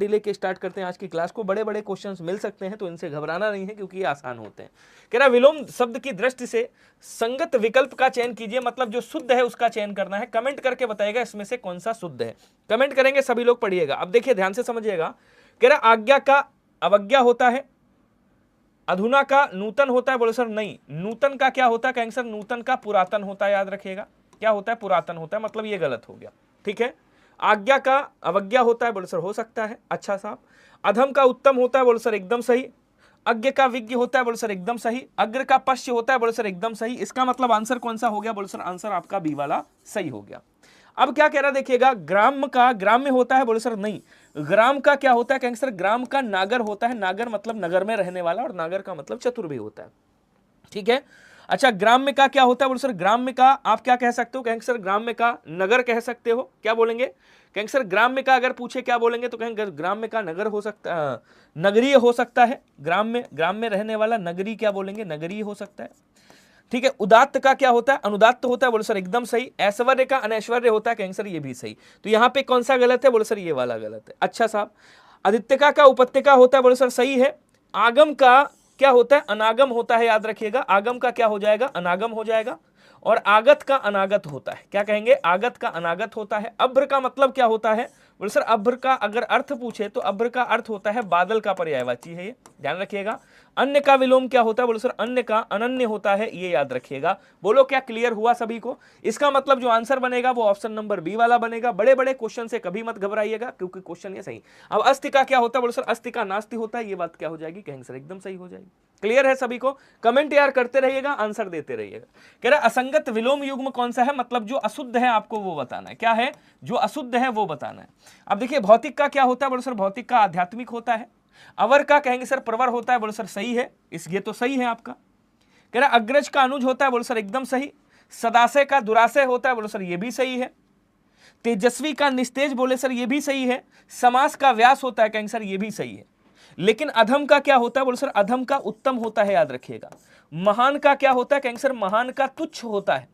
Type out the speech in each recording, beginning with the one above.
Delay के start करते हैं आज की क्लास को। बड़े बड़े क्वेश्चंस मिल सकते हैं तो इनसे घबराना नहीं है क्योंकि ये आसान होते हैं। कह रहा विलोम शब्द की दृष्टि से संगत विकल्प का चयन कीजिए, मतलब जो शुद्ध है उसका चयन करना है। कमेंट करके बताएगा इसमें से कौन सा शुद्ध है। कमेंट करेंगे सभी लोग, पढ़िएगा। अब देखिए ध्यान से समझिएगा। कह रहा आज्ञा का अवज्ञा होता है, अधुना का नूतन होता है। बोले सर नहीं, नूतन का क्या होता है? कहेंगे सर नूतन का पुरातन होता है। याद रखिएगा क्या होता है? पुरातन होता है, मतलब ये गलत हो गया। ठीक है। आज्ञा का अवज्ञा होता है। बोले सर हो सकता है। अच्छा साहब। अधम का उत्तम होता है। बोले सर एकदम सही। अज्ञ का विज्ञ होता है। बोले सर एकदम सही। अग्र का पश्य होता है। बोले सर एकदम सही। इसका मतलब आंसर कौन सा हो गया? बोले सर आंसर आपका बी वाला सही हो गया। अब क्या कह रहा देखिएगा, ग्राम का ग्राम्य होता है। बोले सर नहीं। ग्राम का क्या होता है? कहेंगे सर ग्राम का नागर होता है। नागर मतलब नगर में रहने वाला, और नागर का मतलब चतुर भी होता है। ठीक है। अच्छा, ग्राम्य का क्या होता है? बोले सर ग्राम्य का आप क्या कह सकते हो? कहेंगे सर ग्राम्य का नगर कह सकते हो। क्या बोलेंगे? कहेंगे सर ग्राम्य का अगर पूछे क्या बोलेंगे तो कहेंगे ग्राम्य का नगर हो सकता है, नगरीय हो सकता है। ग्राम में रहने वाला नगरी क्या बोलेंगे? नगरीय हो सकता है। ठीक है। उदात्त का क्या होता है? अनुदात्त होता है। बोले सर एकदम सही। ऐश्वर्य का अनैश्वर्य होता है। कहेंगे सर ये भी सही। तो यहां पे कौन सा गलत है? बोले सर ये वाला गलत है। अच्छा साहब। आदित्यका का उपत्यका होता है। बोले सर सही है। आगम का क्या होता है? अनागम होता है। याद रखिएगा आगम का क्या हो जाएगा? अनागम हो जाएगा। और आगत का अनागत होता है। क्या कहेंगे? आगत का अनागत होता है। अभ्र का मतलब क्या होता है? बोले सर अभ्र का अगर अर्थ पूछे तो अभ्र का अर्थ होता है बादल का पर्यायवाची है, ये ध्यान रखिएगा। अन्य का विलोम क्या होता है? बोले सर अन्य का अनन्य होता है, ये याद रखिएगा। बोलो क्या क्लियर हुआ सभी को? इसका मतलब जो आंसर बनेगा वो ऑप्शन नंबर बी वाला बनेगा। बड़े बड़े क्वेश्चन से कभी मत घबराइएगा क्योंकि क्वेश्चन ये सही। अब अस्थि का क्या होता है? बोले सर अस्थि का नास्ति होता है। ये बात क्या हो जाएगी? कहेंगे सर एकदम सही हो जाएगी। क्लियर है सभी को? कमेंट यार करते रहिएगा, आंसर देते रहिएगा। कह रहा असंगत विलोम युग्म कौन सा है? मतलब जो अशुद्ध है आपको वो बताना है। क्या है? जो अशुद्ध है वो बताना है। अब देखिए भौतिक का क्या होता है? बोले सर भौतिक का आध्यात्मिक होता है। अवर का कहेंगे सर प्रवर होता है। बोले सर सही है, इस ये तो सही है आपका। कह रहा अग्रज का अनुज होता है। बोले सर एकदम सही। सदाशय का दुराशय होता है। बोले सर ये भी सही है। तेजस्वी का निस्तेज, बोले सर ये भी सही है। समास का व्यास होता है। कहेंगे सर ये भी सही है। लेकिन अधम का क्या होता है? बोले सर अधम का उत्तम होता है। याद रखिएगा। महान का क्या होता है? कहेंगे सर महान का तुच्छ होता है।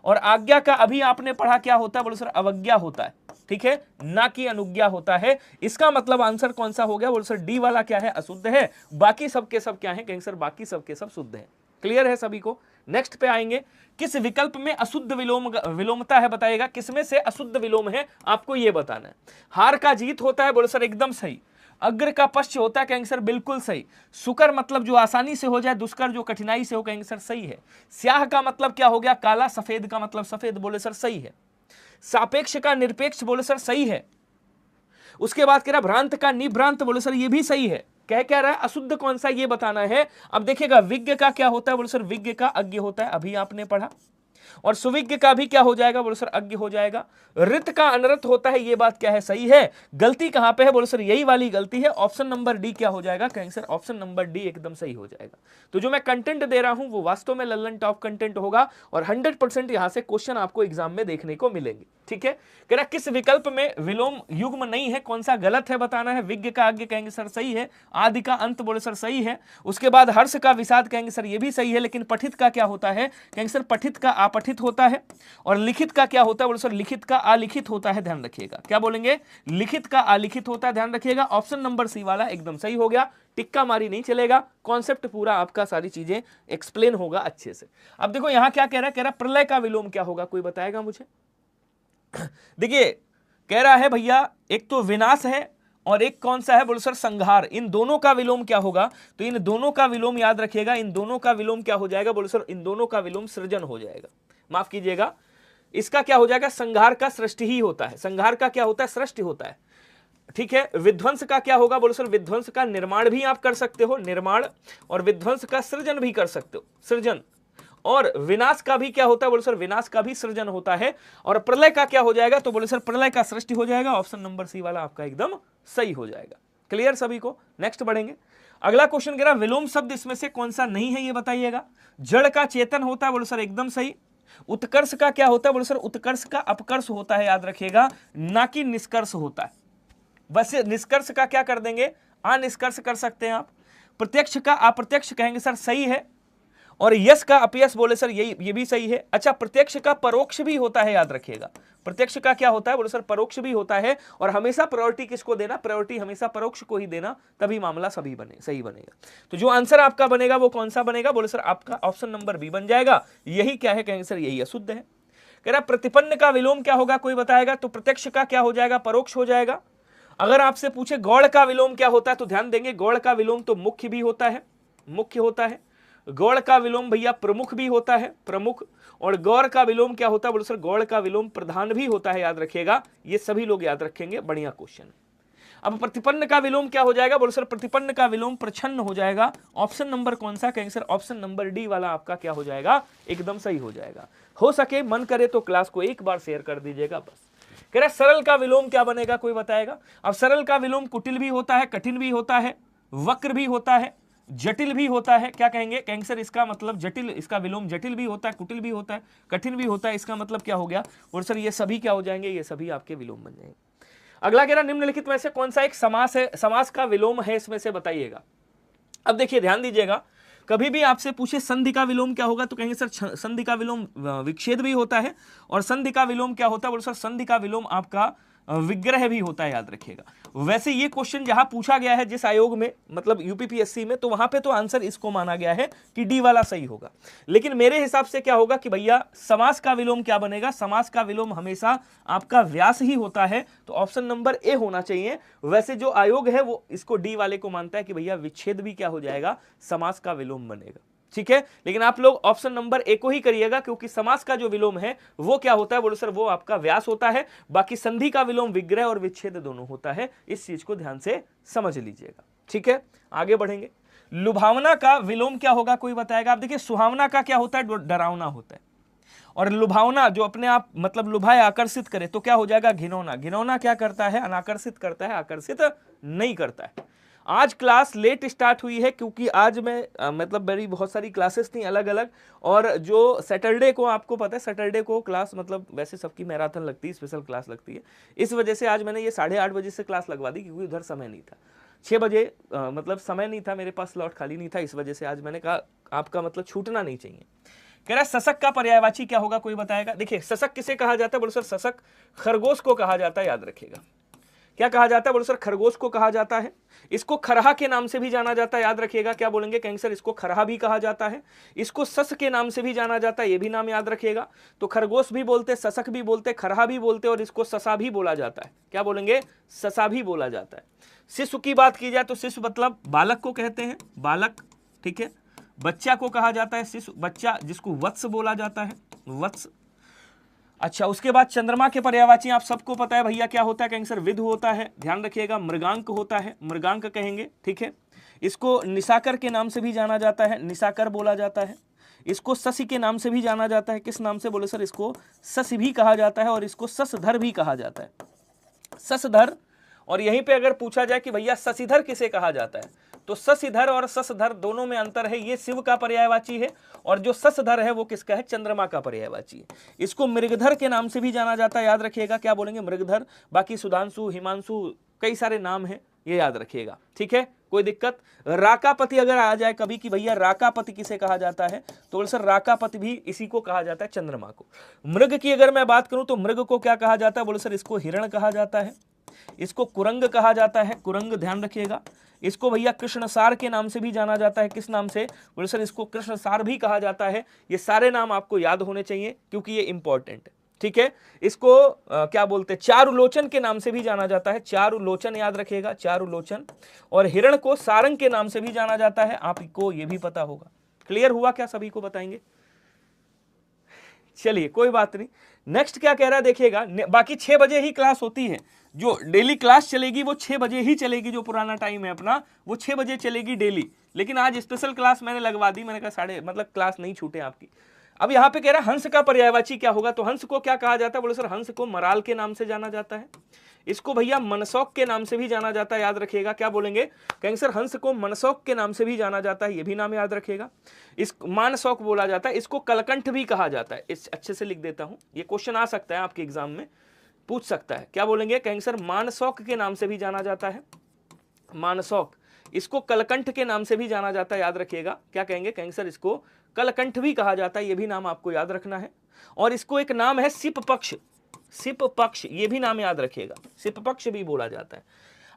और आज्ञा का अभी आपने पढ़ा क्या होता है? बोले सर अवज्ञा होता है। ठीक है, ना कि अनुज्ञा होता है। इसका मतलब आंसर कौन सा हो गया? बोले सर डी वाला क्या है? अशुद्ध है। बाकी सब के सब क्या है? कहेंगे सर बाकी सब के सब शुद्ध है। क्लियर है सभी को? नेक्स्ट पे आएंगे। किस विकल्प में अशुद्ध विलोमता है बताइएगा। किसमें से अशुद्ध विलोम है आपको ये बताना है। हार का जीत होता है। बोले सर एकदम सही। अग्र का पश्च होता है। कहेंगे सर बिल्कुल सही। सुकर मतलब जो आसानी से हो जाए, दुष्कर जो कठिनाई से हो, कहेंगे सर सही है। स्याह का मतलब क्या हो गया? काला। सफेद का मतलब सफेद। बोले सर सही है। सापेक्ष का निरपेक्ष, बोले सर सही है। उसके बाद कह रहा भ्रांत का निभ्रांत, बोले सर ये भी सही है। क्या रहा है? अशुद्ध कौन सा ये बताना है। अब देखिएगा विज्ञ का क्या होता है? बोले सर विज्ञ का अज्ञ होता है, अभी आपने पढ़ा। और सुविज्ञ का भी क्या हो जाएगा? बोले सर अज्ञ हो जाएगा। रित का अनृत होता है, ये बात क्या है? सही है। गलती कहां पे है? बोले सर यही वाली गलती है। ऑप्शन नंबर डी क्या हो जाएगा? कहेंगे सर ऑप्शन नंबर डी एकदम सही हो जाएगा। तो जो मैं कंटेंट दे रहा हूं वो वास्तव में लल्लन टॉप कंटेंट होगा और 100% यहां से क्वेश्चन आपको एग्जाम में देखने को मिलेंगे। ठीक है। कह रहा किस विकल्प में विलोम युग्म नहीं है, कौन सा गलत है बताना है। विज्ञ का आगे कहेंगे सर सही है। आदि का अंत, बोले सर सही है। उसके बाद हर्ष का विषाद, कहेंगे सर ये भी सही है। लेकिन पठित का क्या होता है? कहेंगे सर पठित का अपठित होता है। और लिखित का क्या होता है? बोले सर लिखित का अलिखित होता है। ध्यान रखिएगा। क्या बोलेंगे? लिखित का अलिखित होता है। ध्यान रखिएगा। ऑप्शन नंबर सी वाला एकदम सही हो गया। टिक्का मारी नहीं चलेगा, कॉन्सेप्ट पूरा आपका सारी चीजें एक्सप्लेन होगा अच्छे से। अब देखो यहां क्या कह रहा है। कह रहा प्रलय का विलोम क्या होगा? कोई बताएगा मुझे? देखिए कह रहा है भैया एक तो विनाश है और एक कौन सा है? बोले सर संहार। इन दोनों का विलोम क्या होगा? तो इन दोनों का विलोम याद रखिएगा। इन दोनों का विलोम क्या हो जाएगा? बोले सर इन दोनों का विलोम सृजन हो जाएगा। माफ कीजिएगा, इसका क्या हो जाएगा? संहार का सृष्टि ही होता है। संहार का क्या होता है? सृष्टि होता है। ठीक है। विध्वंस का क्या होगा? बोले सर विध्वंस का निर्माण भी आप कर सकते हो, निर्माण। और विध्वंस का सृजन भी कर सकते हो, सृजन। और विनाश का भी क्या होता है? बोले सर विनाश का भी सृजन होता है। और प्रलय का क्या हो जाएगा? तो बोले सर प्रलय का सृष्टि हो जाएगा। ऑप्शन नंबर सी वाला आपका एकदम सही हो जाएगा। क्लियर सभी को? नेक्स्ट बढ़ेंगे। अगला क्वेश्चन कह रहा विलोम शब्द इसमें से कौन सा नहीं है ये बताइएगा। जड़ का चेतन होता है। बोले सर एकदम सही। उत्कर्ष का क्या होता है? बोले सर उत्कर्ष का अपकर्ष होता है। याद रखिएगा, ना कि निष्कर्ष होता है। बस निष्कर्ष का क्या कर देंगे? अनिष्कर्ष कर सकते हैं आप। प्रत्यक्ष का अप्रत्यक्ष, कहेंगे सर सही है। और यश का अपयश बोले सर ये भी सही है। अच्छा, प्रत्यक्ष का परोक्ष भी होता है, याद रखिएगा। प्रत्यक्ष का क्या होता है बोले सर, परोक्ष भी होता है। और हमेशा प्रायोरिटी किसको देना, प्रायोरिटी हमेशा परोक्ष को ही देना, तभी मामला सही बनेगा। तो जो आंसर आपका बनेगा वो कौन सा बनेगा बोले सर, आपका ऑप्शन नंबर बी बन जाएगा। यही क्या है, कहेंगे सर यही अशुद्ध है। कह रहा प्रतिपन्न का विलोम क्या होगा, कोई बताएगा? तो प्रत्यक्ष का क्या हो जाएगा, परोक्ष हो जाएगा। अगर आपसे पूछे गौड़ का विलोम क्या होता है, तो ध्यान देंगे गौड़ का विलोम तो मुख्य भी होता है, मुख्य होता है। गौड़ का विलोम भैया प्रमुख भी होता है, प्रमुख। और गौड़ का विलोम क्या होता है बोले सर, गौड़ का विलोम प्रधान भी होता है, याद रखिएगा। ये सभी लोग याद रखेंगे, बढ़िया क्वेश्चन। अब प्रतिपन्न का विलोम क्या हो जाएगा बोले सर, प्रतिपन्न का विलोम प्रच्छन्न हो जाएगा। ऑप्शन नंबर कौन सा, कहेंगे सर ऑप्शन नंबर डी वाला आपका क्या हो जाएगा, एकदम सही हो जाएगा। हो सके मन करे तो क्लास को एक बार शेयर कर दीजिएगा बस। कह रहा सरल का विलोम क्या बनेगा, कोई बताएगा? अब सरल का विलोम कुटिल भी होता है, कठिन भी होता है, वक्र भी होता है, जटिल भी होता है। क्या कहेंगे, कहेंगे सर इसका मतलब जटिल, इसका विलोम जटिल भी होता है, कुटिल भी होता है, कठिन भी होता है। इसका मतलब क्या हो गया? और सर ये सभी क्या हो जाएंगे, ये सभी आपके विलोम बन जाएंगे। अगला कह रहा निम्नलिखित में से कौन सा एक समास है, समास का विलोम है, इसमें से बताइएगा। अब देखिए ध्यान दीजिएगा, कभी भी आपसे पूछे संधि का विलोम क्या होगा, तो कहेंगे सर संधि का विलोम विच्छेद भी होता है। और संधि का विलोम क्या होता है बोले सर, संधि का विलोम आपका विग्रह भी होता है, याद रखिएगा। वैसे ये क्वेश्चन जहां पूछा गया है जिस आयोग में, मतलब यूपीपीएससी में, तो वहां पे तो आंसर इसको माना गया है कि डी वाला सही होगा। लेकिन मेरे हिसाब से क्या होगा कि भैया समास का विलोम क्या बनेगा, समास का विलोम हमेशा आपका व्यास ही होता है, तो ऑप्शन नंबर ए होना चाहिए। वैसे जो आयोग है वो इसको डी वाले को मानता है कि भैया विच्छेद भी क्या हो जाएगा, समास का विलोम बनेगा, ठीक है। लेकिन आप लोग ऑप्शन नंबर ए को ही करिएगा, क्योंकि समास का जो विलोम है वो क्या होता है बोलो सर, वो आपका व्यास होता है। बाकी संधि का विलोम विग्रह और विच्छेद दोनों होता है। इस चीज को ध्यान से समझ लीजिएगा, ठीक है। आगे बढ़ेंगे। लुभावना का विलोम क्या होगा, कोई बताएगा? आप देखिए सुहावना का क्या होता है, डरावना होता है। और लुभावना जो अपने आप मतलब लुभाए, आकर्षित करे, तो क्या हो जाएगा, घिनौना। घिनौना क्या करता है, अनाकर्षित करता है, आकर्षित नहीं करता है। आज क्लास लेट स्टार्ट हुई है क्योंकि आज मैं मतलब मेरी बहुत सारी क्लासेस थी अलग अलग। और जो सैटरडे को आपको पता है, सैटरडे को क्लास मतलब वैसे सबकी मैराथन लगती है, स्पेशल क्लास लगती है। इस वजह से आज मैंने ये 8:30 बजे से क्लास लगवा दी, क्योंकि उधर समय नहीं था। 6 बजे मतलब समय नहीं था मेरे पास, स्लॉट खाली नहीं था, इस वजह से आज मैंने कहा आपका मतलब छूटना नहीं चाहिए। कह रहा सशक का पर्यायवाची क्या होगा, कोई बताएगा? देखिए सशक किसे कहा जाता है बोलो सर, सशक खरगोश को कहा जाता है, याद रखिएगा। क्या कहा जाता है बोलो सर, खरगोश को कहा जाता है। इसको खरहा के नाम से भी जाना जाता है, याद रखिएगा। क्या बोलेंगे, कहेंगे सर इसको खरहा भी कहा जाता है। इसको सस के नाम से भी जाना जाता है, ये भी नाम याद रखिएगा। तो खरगोश भी बोलते, सशक भी बोलते, खरहा भी बोलते, और इसको ससा भी बोला जाता है। क्या बोलेंगे, ससा भी बोला जाता है। शिशु की बात की जाए तो शिशु मतलब बालक को कहते हैं, बालक, ठीक है। बच्चा को कहा जाता है शिशु, बच्चा, जिसको वत्स बोला जाता है, वत्स। अच्छा, उसके बाद चंद्रमा के पर्यायवाची आप सबको पता है भैया क्या होता है, कहेंगे सर विध होता है, ध्यान रखिएगा। मृगांक होता है, मृगांक कहेंगे, ठीक है। इसको निशाकर के नाम से भी जाना जाता है, निशाकर बोला जाता है। इसको शशि के नाम से भी जाना जाता है, किस नाम से बोले सर, इसको शशि भी कहा जाता है। और इसको शशधर भी कहा जाता है, शशधर। और यहीं पे अगर पूछा जाए कि भैया शशिधर किसे कहा जाता है, तो शशिधर और शशधर दोनों में अंतर है। ये शिव का पर्यायवाची है, और जो शशधर है वो किसका है, चंद्रमा का पर्यायवाची है। इसको मृगधर के नाम से भी जाना जाता है, याद रखिएगा। क्या बोलेंगे, मृगधर। बाकी सुधांशु, हिमांशु, कई सारे नाम है, ये याद रखिएगा, ठीक है, कोई दिक्कत। राकापति अगर आ जाए कभी कि भैया राकापति किसे कहा जाता है, तो सर राकापति भी इसी को कहा जाता है, चंद्रमा को। मृग की अगर मैं बात करूं तो मृग को क्या कहा जाता है, बोले सर इसको हिरण कहा जाता है। इसको कुरंग कहा जाता है, कुरंग, ध्यान रखिएगा। इसको भैया कृष्णसार के नाम से भी जाना जाता है, किस नाम से, बोले सर इसको कृष्णसार भी कहा जाता है। ये सारे नाम आपको याद होने चाहिए क्योंकि ये इंपॉर्टेंट है, ठीक है। इसको क्या बोलते हैं, चारुलोचन के नाम से भी जाना जाता है, चारुलोचन, याद रखिएगा, चारुलोचन। और हिरण को सारंग के नाम से भी जाना जाता है, आपको ये भी पता होगा। क्लियर हुआ क्या, सभी को बताएंगे? चलिए कोई बात नहीं। नेक्स्ट क्या कह रहा है देखिएगा, बाकी 6 बजे ही क्लास होती है। जो डेली क्लास चलेगी वो 6 बजे ही चलेगी, जो पुराना टाइम है अपना वो 6 बजे चलेगी डेली। लेकिन आज स्पेशल क्लास मैंने लगवा दी, मैंने कहा मतलब क्लास नहीं छूटे आपकी। अब यहाँ पे कह रहा है हंस का पर्यायवाची क्या होगा, तो हंस को क्या कहा जाता है, बोले सर हंस को मराल के नाम से जाना जाता है। इसको भैया मनसौक के नाम से भी जाना जाता है, याद रखिएगा। क्या बोलेंगे, कहेंगे सर हंस को मनसौक के नाम से भी जाना जाता है, ये भी नाम याद रखिएगा। इस मानसौक बोला जाता है। इसको कलकंठ भी कहा जाता है, इस अच्छे से लिख देता हूं, ये क्वेश्चन आ सकता है आपके एग्जाम में, पूछ सकता है। क्या बोलेंगे, कहेंगे सर मानसौक के नाम से भी जाना जाता है, मानसौक। इसको कलकंठ के नाम से भी जाना जाता है, याद रखिएगा। क्या कहेंगे, कहेंगे सर इसको कलकंठ भी कहा जाता है, ये भी नाम आपको याद रखना है। और इसको एक नाम है सिप पक्ष, सिप पक्ष, ये भी नाम याद रखिएगा, सिप पक्ष भी बोला जाता है।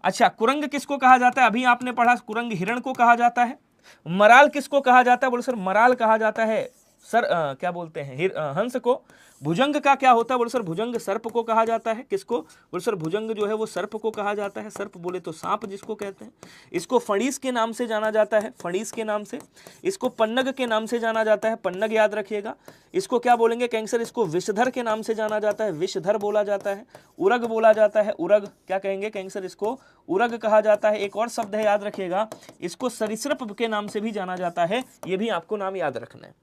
अच्छा, कुरंग किसको कहा जाता है, अभी आपने पढ़ा, कुरंग हिरण को कहा जाता है। मराल किसको कहा जाता है, बोले सर मराल कहा जाता है सर क्या बोलते हैं, हंस को। भुजंग का क्या होता है, बोले सर भुजंग सर्प को कहा जाता है। किसको, बोले सर भुजंग जो है वो सर्प को कहा जाता है, सर्प बोले तो सांप जिसको कहते हैं। इसको फणीस के नाम से जाना जाता है, फणीस के नाम से। इसको पन्नग के नाम से जाना जाता है, पन्नग याद रखिएगा। इसको क्या बोलेंगे, कहेंगे सर इसको विषधर के नाम से जाना जाता है, विषधर बोला जाता है। उरग बोला जाता है, उरग क्या कहेंगे, कहेंगे सर इसको उरग कहा जाता है। एक और शब्द है याद रखिएगा, इसको सरीसृप के नाम से भी जाना जाता है, ये भी आपको नाम याद रखना है।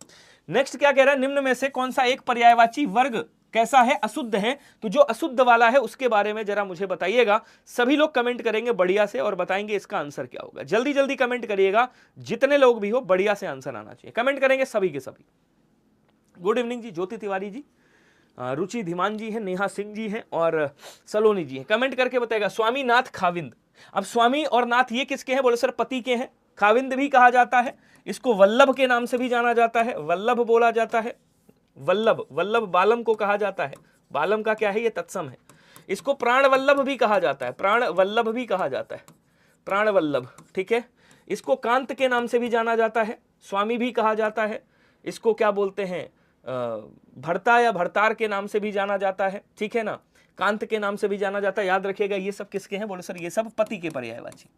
नेक्स्ट क्या कह रहा है, निम्न में से कौन सा एक पर्यायवाची वर्ग कैसा है, अशुद्ध है। तो जो अशुद्ध वाला है उसके बारे में जरा मुझे बताइएगा। सभी लोग कमेंट करेंगे बढ़िया से और बताएंगे इसका आंसर क्या होगा। जल्दी जल्दी कमेंट करिएगा, जितने लोग भी हो बढ़िया से आंसर आना चाहिए। कमेंट करेंगे सभी के सभी। गुड इवनिंग जी, ज्योति तिवारी जी, रुचि धीमान जी है, नेहा सिंह जी है और सलोनी जी है। कमेंट करके बताएगा। स्वामीनाथ खाविंद, अब स्वामी और नाथ ये किसके हैं, बोले सर पति के हैं। खाविंद भी कहा जाता है, इसको वल्लभ के नाम से भी जाना जाता है, वल्लभ बोला जाता है। वल्लभ, वल्लभ बालम को कहा जाता है, बालम का क्या है, ये तत्सम है। इसको प्राण वल्लभ भी कहा जाता है, प्राण वल्लभ भी कहा जाता है, प्राण वल्लभ, ठीक है। इसको कांत के नाम से भी जाना जाता है, स्वामी भी कहा जाता है। इसको क्या बोलते हैं, भरता या भरतार के नाम से भी जाना जाता है, ठीक है ना। कांत के नाम से भी जाना जाता है, याद रखिएगा। ये सब किसके हैं, बोले सर ये सब पति के पर्यायवाची।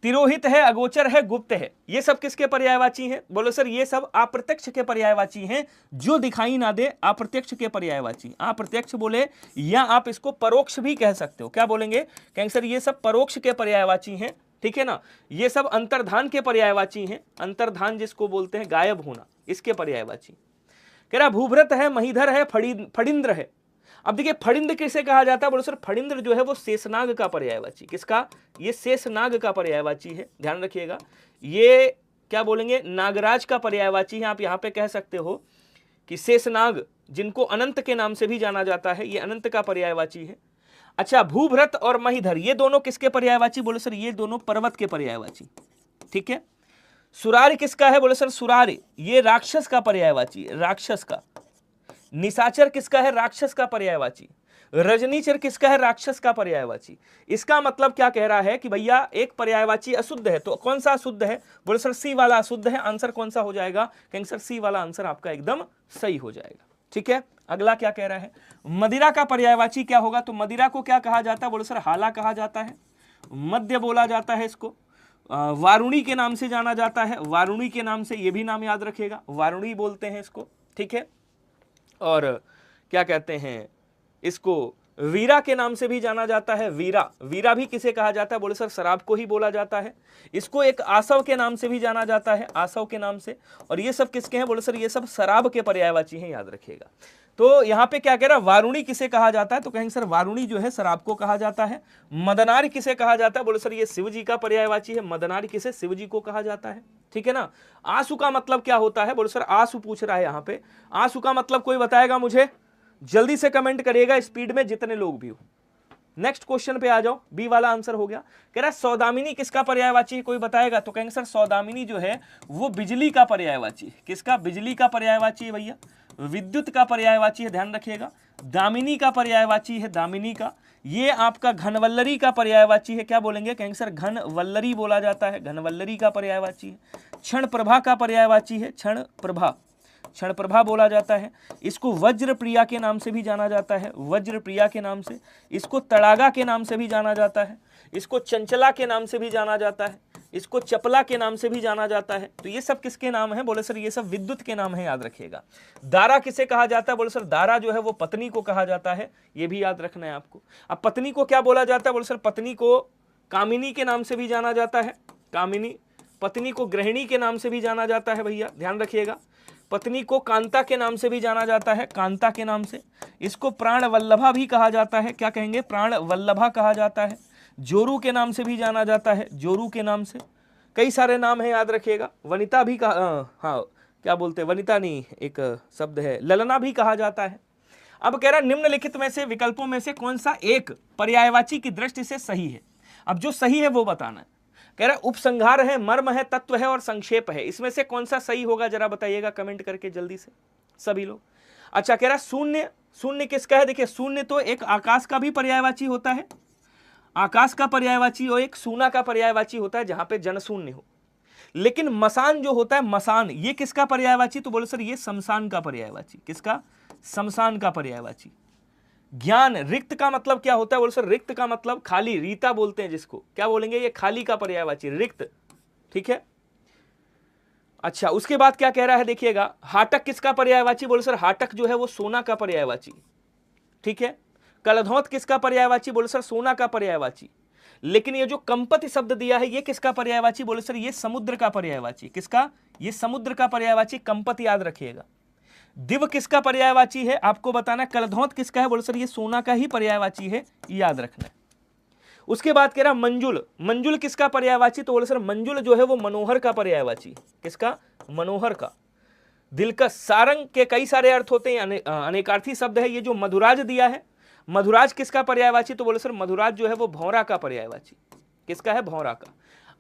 तिरोहित है, अगोचर है, गुप्त है, ये सब किसके पर्यायवाची हैं, बोलो सर ये सब अप्रत्यक्ष के पर्यायवाची हैं, जो दिखाई ना दे, अप्रत्यक्ष के पर्यायवाची। अप्रत्यक्ष बोले या आप इसको परोक्ष भी कह सकते हो। क्या बोलेंगे, कहेंगे सर ये सब परोक्ष के पर्यायवाची हैं, ठीक है ना। ये सब अंतर्धान के पर्यायवाची हैं, अंतर्धान जिसको बोलते हैं गायब होना, इसके पर्यायवाची। कह रहा भूभृत है, महीधर है, फड़िंद्र है। अब देखिए फड़िंद किसे कहा जाता है, बोलो सर फड़िंद्र जो है वो शेषनाग का पर्यायवाची। किसका, ये शेषनाग का पर्यायवाची है, ध्यान रखिएगा। ये क्या बोलेंगे, नागराज का पर्यायवाची है। आप यहाँ पे कह सकते हो कि शेषनाग, जिनको अनंत के नाम से भी जाना जाता है, ये अनंत का पर्यायवाची है। अच्छा, भूभृत और महीधर ये दोनों किसके पर्यायवाची, बोले सर ये दोनों पर्वत के पर्यायवाची, ठीक है। सुरार किसका है, बोले सर सुरार ये राक्षस का पर्यायवाची, राक्षस का। निशाचर किसका है, राक्षस का पर्यायवाची। रजनीचर किसका है, राक्षस का पर्यायवाची। इसका मतलब क्या कह रहा है कि भैया एक पर्यायवाची अशुद्ध है, तो कौन सा अशुद्ध है, बोले सर सी वाला अशुद्ध है। आंसर कौन सा हो जाएगा, कहेंगे सर सी वाला आंसर आपका एकदम सही हो जाएगा, ठीक है। अगला क्या कह रहा है, मदिरा का पर्यायवाची क्या होगा, तो मदिरा को क्या कहा जाता है, बोले सर हाला कहा जाता है, मद्य बोला जाता है इसको। वारुणी के नाम से जाना जाता है, वारुणी के नाम से, ये भी नाम याद रखिएगा, वारुणी बोलते हैं इसको, ठीक है। और क्या कहते हैं इसको, वीरा के नाम से भी जाना जाता है। वीरा, वीरा भी किसे कहा जाता है, बोले सर शराब को ही बोला जाता है। इसको एक आसव के नाम से भी जाना जाता है, आसव के नाम से। और ये सब किसके हैं, बोले सर ये सब शराब के पर्यायवाची हैं, याद रखिएगा। तो यहाँ पे क्या कह रहा है, वारुणी किसे कहा जाता है, तो कहेंगे सर वारुणी जो है शराब को कहा जाता है। मदनार किसे कहा जाता है, बोले सर ये शिव जी का पर्यायवाची है, मदनार किसे, शिव जी को कहा जाता है, ठीक है ना। आंसू का मतलब क्या होता है, बोले सर आंसू पूछ रहा है यहाँ पे, आंसू का मतलब कोई बताएगा मुझे, जल्दी से कमेंट करिएगा स्पीड में, जितने लोग भी हो। नेक्स्ट क्वेश्चन पे आ जाओ, बी वाला आंसर हो गया। कह रहा है सौदामिनी किसका पर्यायवाची है, कोई बताएगा, तो कहेंगे सर सौदामिनी जो है वो बिजली का पर्यायवाची है। किसका, बिजली का पर्यायवाची है भैया, विद्युत का पर्यायवाची है, ध्यान रखिएगा। दामिनी का पर्यायवाची है, दामिनी का। ये आपका घनवल्लरी का पर्यायवाची है, क्या बोलेंगे, कहेंगे सर घनवल्लरी बोला जाता है, घनवल्लरी का पर्यायवाची है। क्षण प्रभा का पर्यायवाची है, क्षण प्रभा, क्षण प्रभा बोला जाता है। इसको वज्र प्रिया के नाम से भी जाना जाता है, वज्र प्रिया के नाम से। इसको तड़ागा के नाम से भी जाना जाता है, इसको चंचला के नाम से भी जाना जाता है, इसको चपला के नाम से भी जाना जाता है। तो ये सब किसके नाम है, बोले सर ये सब विद्युत के नाम है, याद रखिएगा। दारा किसे कहा जाता है, बोले सर दारा जो है वो पत्नी को कहा जाता है, ये भी याद रखना है आपको। अब पत्नी को क्या बोला जाता है, बोले सर पत्नी को कामिनी के नाम से भी जाना जाता है, कामिनी। पत्नी को गृहिणी के नाम से भी जाना जाता है भैया, ध्यान रखिएगा। पत्नी को कांता के नाम से भी जाना जाता है, कांता के नाम से। इसको प्राण वल्लभा भी कहा जाता है, क्या कहेंगे, प्राण वल्लभा कहा जाता है। जोरू के नाम से भी जाना जाता है, जोरू के नाम से। कई सारे नाम है, याद रखिएगा। वनिता भी कहा, हाँ क्या बोलते हैं, वनिता नहीं, एक शब्द है ललना भी कहा जाता है। अब कह रहा है निम्नलिखित में से विकल्पों में से कौन सा एक पर्यायवाची की दृष्टि से सही है। अब जो सही है वो बताना है। कह रहा उपसंहार है, मर्म है, तत्व है और संक्षेप है, इसमें से कौन सा सही होगा जरा बताइएगा कमेंट करके जल्दी से सभी लोग। अच्छा कह रहा शून्य, शून्य किसका है? देखिए शून्य तो एक आकाश का भी पर्यायवाची होता है, आकाश का पर्यायवाची और एक सूना का पर्यायवाची होता है जहां पे जन शून्य हो। लेकिन मसान जो होता है, मसान, ये किसका पर्यायवाची? तो बोले सर ये शमशान का पर्यायवाची। किसका? शमशान का पर्यायवाची। ज्ञान, रिक्त का मतलब क्या होता है? बोले सर रिक्त का मतलब खाली, रीता बोलते हैं जिसको, क्या बोलेंगे? ये खाली का पर्यायवाची, रिक्त। ठीक है। अच्छा उसके बाद क्या कह रहा है देखिएगा, हाटक किसका पर्यायवाची? बोले सर हाटक जो है वो सोना का पर्यायवाची। ठीक है। कलधौत किसका पर्यायवाची? बोले सर सोना का पर्यायवाची। लेकिन ये जो कंपति शब्द दिया है ये किसका पर्यायवाची? बोले सर ये समुद्र का पर्यायवाची। किसका? ये समुद्र का पर्यायवाची, कंपति याद रखिएगा। दिव किसका पर्यायवाची है आपको बताना। कलधौत किसका है? बोले सर ये सोना का ही पर्यायवाची है, याद रखना है। उसके बाद कह रहा मंजुल, मंजुल किसका पर्यायवाची? तो बोले सर मंजुल जो है वो मनोहर का पर्यायवाची। किसका? मनोहर का। दिलकश, सारंग के कई सारे अर्थ होते हैं, अनेकार्थी शब्द है। ये जो मधुराज दिया है, मधुराज किसका पर्यायवाची? तो बोले सर मधुराज जो है वो भौरा का पर्यायवाची। किसका है? भौरा का।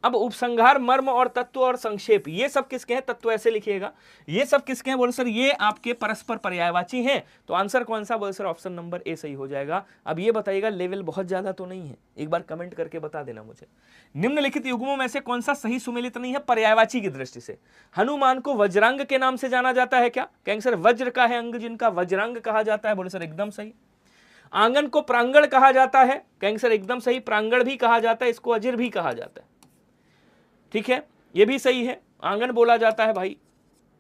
अब उपसंहार, मर्म और तत्व और संक्षेप, ये सब किसके हैं? तत्व ऐसे लिखिएगा, ये सब किसके हैं? बोले सर ये आपके परस्पर पर्यायवाची हैं। तो आंसर कौन सा? बोले सर ऑप्शन नंबर ए सही हो जाएगा। अब ये बताइएगा लेवल बहुत ज्यादा तो नहीं है, एक बार कमेंट करके बता देना मुझे। निम्नलिखित युग्मों में से कौन सा सही सुमेलित नहीं है पर्यायवाची की दृष्टि से? हनुमान को वज्रांग के नाम से जाना जाता है क्या? कहेंगे सर वज्र का है अंग जिनका वज्रांग कहा जाता है। बोले सर एकदम सही। आंगन को प्रांगण कहा जाता है। कहेंगे सर एकदम सही, प्रांगण भी कहा जाता है, इसको अजिर भी कहा जाता है। ठीक है, ये भी सही है। आंगन बोला जाता है भाई,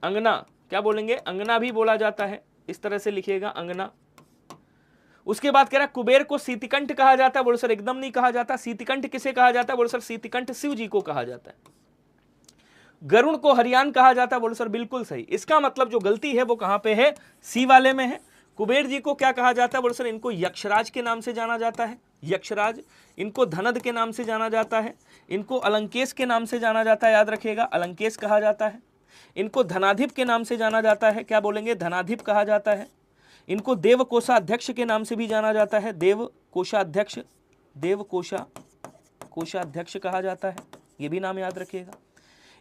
अंगना क्या बोलेंगे? अंगना भी बोला जाता है, इस तरह से लिखिएगा अंगना। उसके बाद कह रहा कुबेर को सीतिकंठ कहा जाता है। बोले सर एकदम नहीं कहा जाता। सीतिकंठ किसे कहा जाता है? बोले सर सीतिकंठ शिव जी को कहा जाता है। गरुण को हरियान कहा जाता है। बोले सर बिल्कुल सही। इसका मतलब जो गलती है वो कहां पे है? सी वाले में है। कुबेर जी को क्या कहा जाता है? बोले सर इनको यक्षराज के नाम से जाना जाता है, यक्षराज। इनको धनद के नाम से जाना जाता है, इनको अलंकेश के नाम से जाना जाता है, याद रखिएगा अलंकेश कहा जाता है। इनको धनाधिप के नाम से जाना जाता है, क्या बोलेंगे? धनाधिप कहा जाता है। इनको देव कोषाध्यक्ष के नाम से भी जाना जाता है, देव कोषाध्यक्ष, देव कोषाध्यक्ष कहा जाता है, ये भी नाम याद रखिएगा।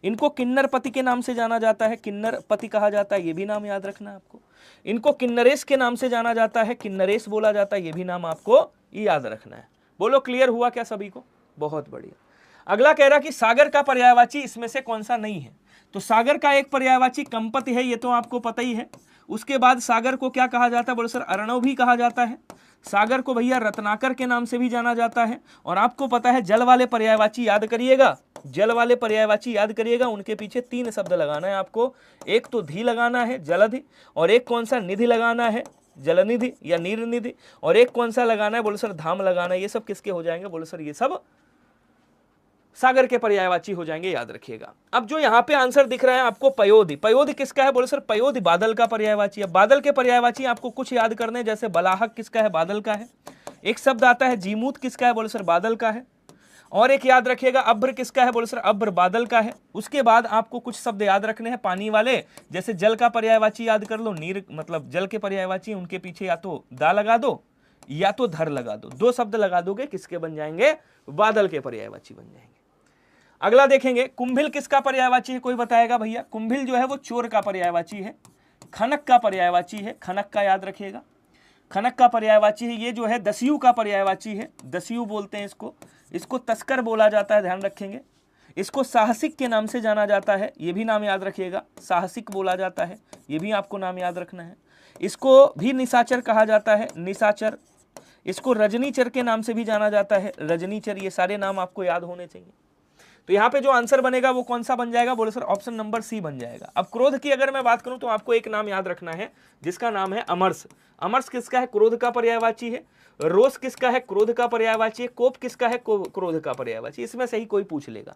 इनको किन्नरपति के नाम से जाना जाता है, किन्नरपति कहा जाता है, ये भी नाम याद रखना है आपको। इनको किन्नरेश के नाम से जाना जाता है, किन्नरेश बोला जाता है, ये भी नाम आपको याद रखना है। बोलो क्लियर हुआ क्या सभी को? बहुत बढ़िया। अगला कह रहा कि सागर का पर्यायवाची इसमें से कौन सा नहीं है? तो सागर का एक पर्यायवाची कंपति है, ये तो आपको पता ही है। उसके बाद सागर को क्या कहा जाता है? बोले सर अर्णव भी कहा जाता है। सागर को भैया रत्नाकर के नाम से भी जाना जाता है। और आपको पता है जल वाले पर्यायवाची याद करिएगा, जल वाले पर्यायवाची याद करिएगा, उनके पीछे 3 शब्द लगाना है आपको। एक तो धी लगाना है जलधि, और एक कौन सा निधि लगाना है जलनिधि या नीर निधि, और एक कौन सा लगाना है? बोले सर धाम लगाना है। ये सब किसके हो जाएंगे? बोले सर ये सब सागर के पर्यायवाची हो जाएंगे, याद रखिएगा। अब जो यहाँ पे आंसर दिख रहा है आपको पयोधि, पयोधि किसका है? बोले सर पयोधि बादल का पर्यायवाची है। बादल के पर्यायवाची आपको कुछ याद करने, जैसे बलाहक किसका है? बादल का है। एक शब्द आता है जीमूत, किसका है? बोले सर बादल का है। और एक याद रखिएगा अभ्र किसका है? बोले सर अभ्र बादल का है। उसके बाद आपको कुछ शब्द याद रखने हैं पानी वाले, जैसे जल का पर्यायवाची याद कर लो, नीर मतलब जल के पर्यायवाची, उनके पीछे या तो दा लगा दो या तो धर लगा दो, 2 शब्द लगा दोगे, किसके बन जाएंगे? बादल के पर्यायवाची बन जाएंगे। अगला देखेंगे कुंभिल किसका पर्यायवाची है? कोई बताएगा भैया? कुंभिल जो है वो चोर का पर्यायवाची है। खनक का पर्यायवाची है, खनक का याद रखिएगा, खनक का पर्यायवाची है। ये जो है दस्यु का पर्यायवाची है, दस्यु बोलते हैं इसको। इसको तस्कर बोला जाता है, ध्यान रखेंगे। इसको साहसिक के नाम से जाना जाता है, ये भी नाम याद रखिएगा, साहसिक बोला जाता है, ये भी आपको नाम याद रखना है। इसको भी निशाचर कहा जाता है, निशाचर। इसको रजनीचर के नाम से भी जाना जाता है, रजनीचर। ये सारे नाम आपको याद होने चाहिए। तो यहाँ पे जो आंसर बनेगा वो कौन सा बन जाएगा? बोले सर ऑप्शन नंबर सी बन जाएगा। अब क्रोध की अगर मैं बात करूं तो आपको एक नाम याद रखना है जिसका नाम है अमरस। अमरस किसका है? क्रोध का पर्यायवाची है। रोष किसका है? क्रोध का पर्यायवाची है। कोप किसका है? क्रोध का पर्यायवाची। इसमें से ही कोई पूछ लेगा।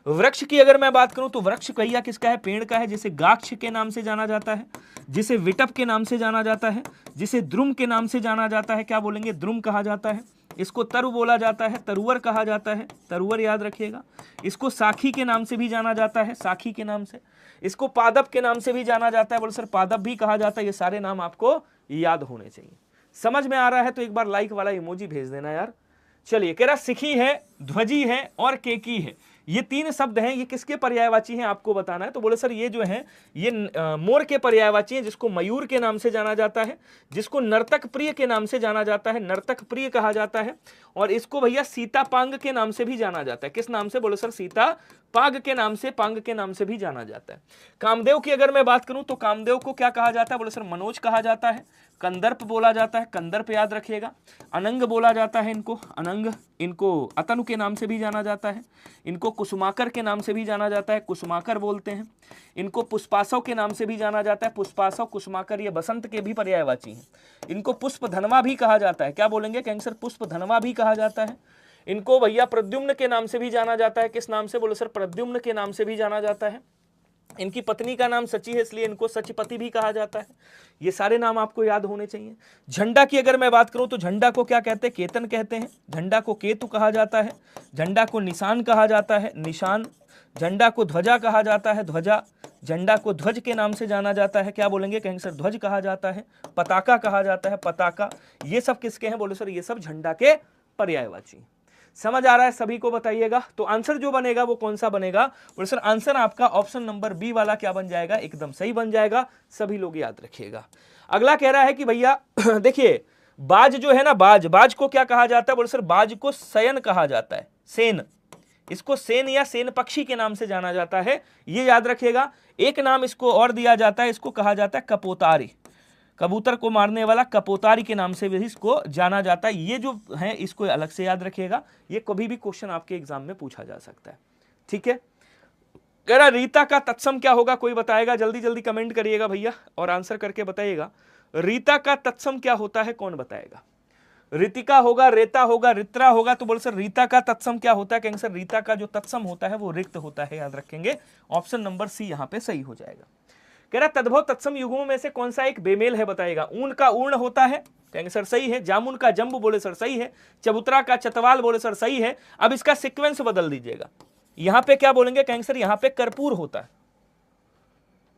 वृक्ष की अगर मैं बात करूं तो वृक्ष कहिया किसका है? पेड़ का है, जिसे गाक्ष के नाम से जाना जाता है, जिसे विटप के नाम से जाना जाता है, जिसे द्रुम के नाम से जाना जाता है, क्या बोलेंगे? द्रुम कहा जाता है। इसको तरु बोला जाता है, तरुवर कहा जाता है, तरुवर याद रखिएगा। इसको साखी के नाम से भी जाना जाता है, साखी के नाम से। इसको पादप के नाम से भी जाना जाता है, बोले सर पादप भी कहा जाता है। ये सारे नाम आपको याद होने चाहिए। समझ में आ रहा है तो एक बार लाइक वाला इमोजी भेज देना यार। चलिए, कह रहा सिखी है, ध्वजी है और केकी है। ये 3 शब्द हैं, ये किसके पर्यायवाची हैं आपको बताना है। तो बोले सर ये जो है ये मोर के पर्यायवाची हैं, जिसको मयूर के नाम से जाना जाता है, जिसको नर्तक प्रिय के नाम से जाना जाता है, नर्तक प्रिय कहा जाता है, और इसको भैया सीता पांग के नाम से भी जाना जाता है। किस नाम से? बोले सर सीता पांग के नाम से, पांग के नाम से भी जाना जाता है। कामदेव की अगर मैं बात करूं तो कामदेव को क्या कहा जाता है? बोले सर मनोज कहा जाता है, कंदर्प बोला जाता है, कंदर्प याद रखिएगा, अनंग बोला जाता है इनको, अनंग, इनको अतनु के नाम से भी जाना जाता है, इनको कुसुमाकर के नाम से भी जाना जाता है, कुसुमाकर बोलते हैं, इनको पुष्पासव के नाम से भी जाना जाता है, पुष्पासव कुसुमाकर ये बसंत के भी पर्यायवाची हैं। इनको पुष्प धनवा भी कहा जाता है, क्या बोलेंगे कैंसर? पुष्प धनवा भी कहा जाता है। इनको भैया प्रद्युम्न के नाम से भी जाना जाता है। किस नाम से? बोले सर प्रद्युम्न के नाम से भी जाना जाता है। इनकी पत्नी का नाम सची है, इसलिए इनको सचपति भी कहा जाता है। ये सारे नाम आपको याद होने चाहिए। झंडा की अगर मैं बात करूं तो झंडा को क्या कहते हैं? केतन कहते हैं। झंडा को केतु कहा जाता है, झंडा को निशान कहा जाता है, निशान। झंडा को ध्वजा कहा जाता है, ध्वजा। झंडा को ध्वज के नाम से जाना जाता है, क्या बोलेंगे कहेंगे सर? ध्वज कहा जाता है। पताका कहा जाता है, पताका। ये सब किसके हैं? बोले सर ये सब झंडा के पर्यायवाची। समझ आ रहा है सभी को? बताइएगा। तो आंसर जो बनेगा वो कौन सा बनेगा? बोले सर आंसर आपका ऑप्शन नंबर बी वाला क्या बन जाएगा? एकदम सही बन जाएगा। सभी लोग याद रखिएगा। अगला कह रहा है कि भैया देखिए बाज जो है ना, बाज, बाज को क्या कहा जाता है? बोले सर बाज को शयन कहा जाता है, सेन। इसको सेन या सेन पक्षी के नाम से जाना जाता है, ये याद रखिएगा। एक नाम इसको और दिया जाता है, इसको कहा जाता है कपोतारी। कबूतर को मारने वाला कपोतारी के नाम से भी इसको जाना जाता है। ये जो है इसको अलग से याद रखिएगा, ये कभी भी क्वेश्चन आपके एग्जाम में पूछा जा सकता है। ठीक है। कह रहा रीता का तत्सम क्या होगा? कोई बताएगा? जल्दी जल्दी कमेंट करिएगा भैया और आंसर करके बताइएगा। रीता का तत्सम क्या होता है? कौन बताएगा? रीतिका होगा, रेता होगा, रित्रा होगा? तो बोल सर रीता का तत्सम क्या होता है? कहेंगे सर रीता का जो तत्सम होता है वो रिक्त होता है, याद रखेंगे। ऑप्शन नंबर सी यहां पे सही हो जाएगा। कह रहा तद्भव तत्सम युग्मों में से कौन सा एक बेमेल है? बताएगा। ऊन का ऊर्ण होता है, कहेंगे सर सही है। जामुन का जंबू, बोले सर सही है। चबूतरा का चतवाल, बोले सर सही है। अब इसका सीक्वेंस बदल दीजिएगा। यहां पे क्या बोलेंगे? कहेंगे सर यहां पे कर्पूर होता है।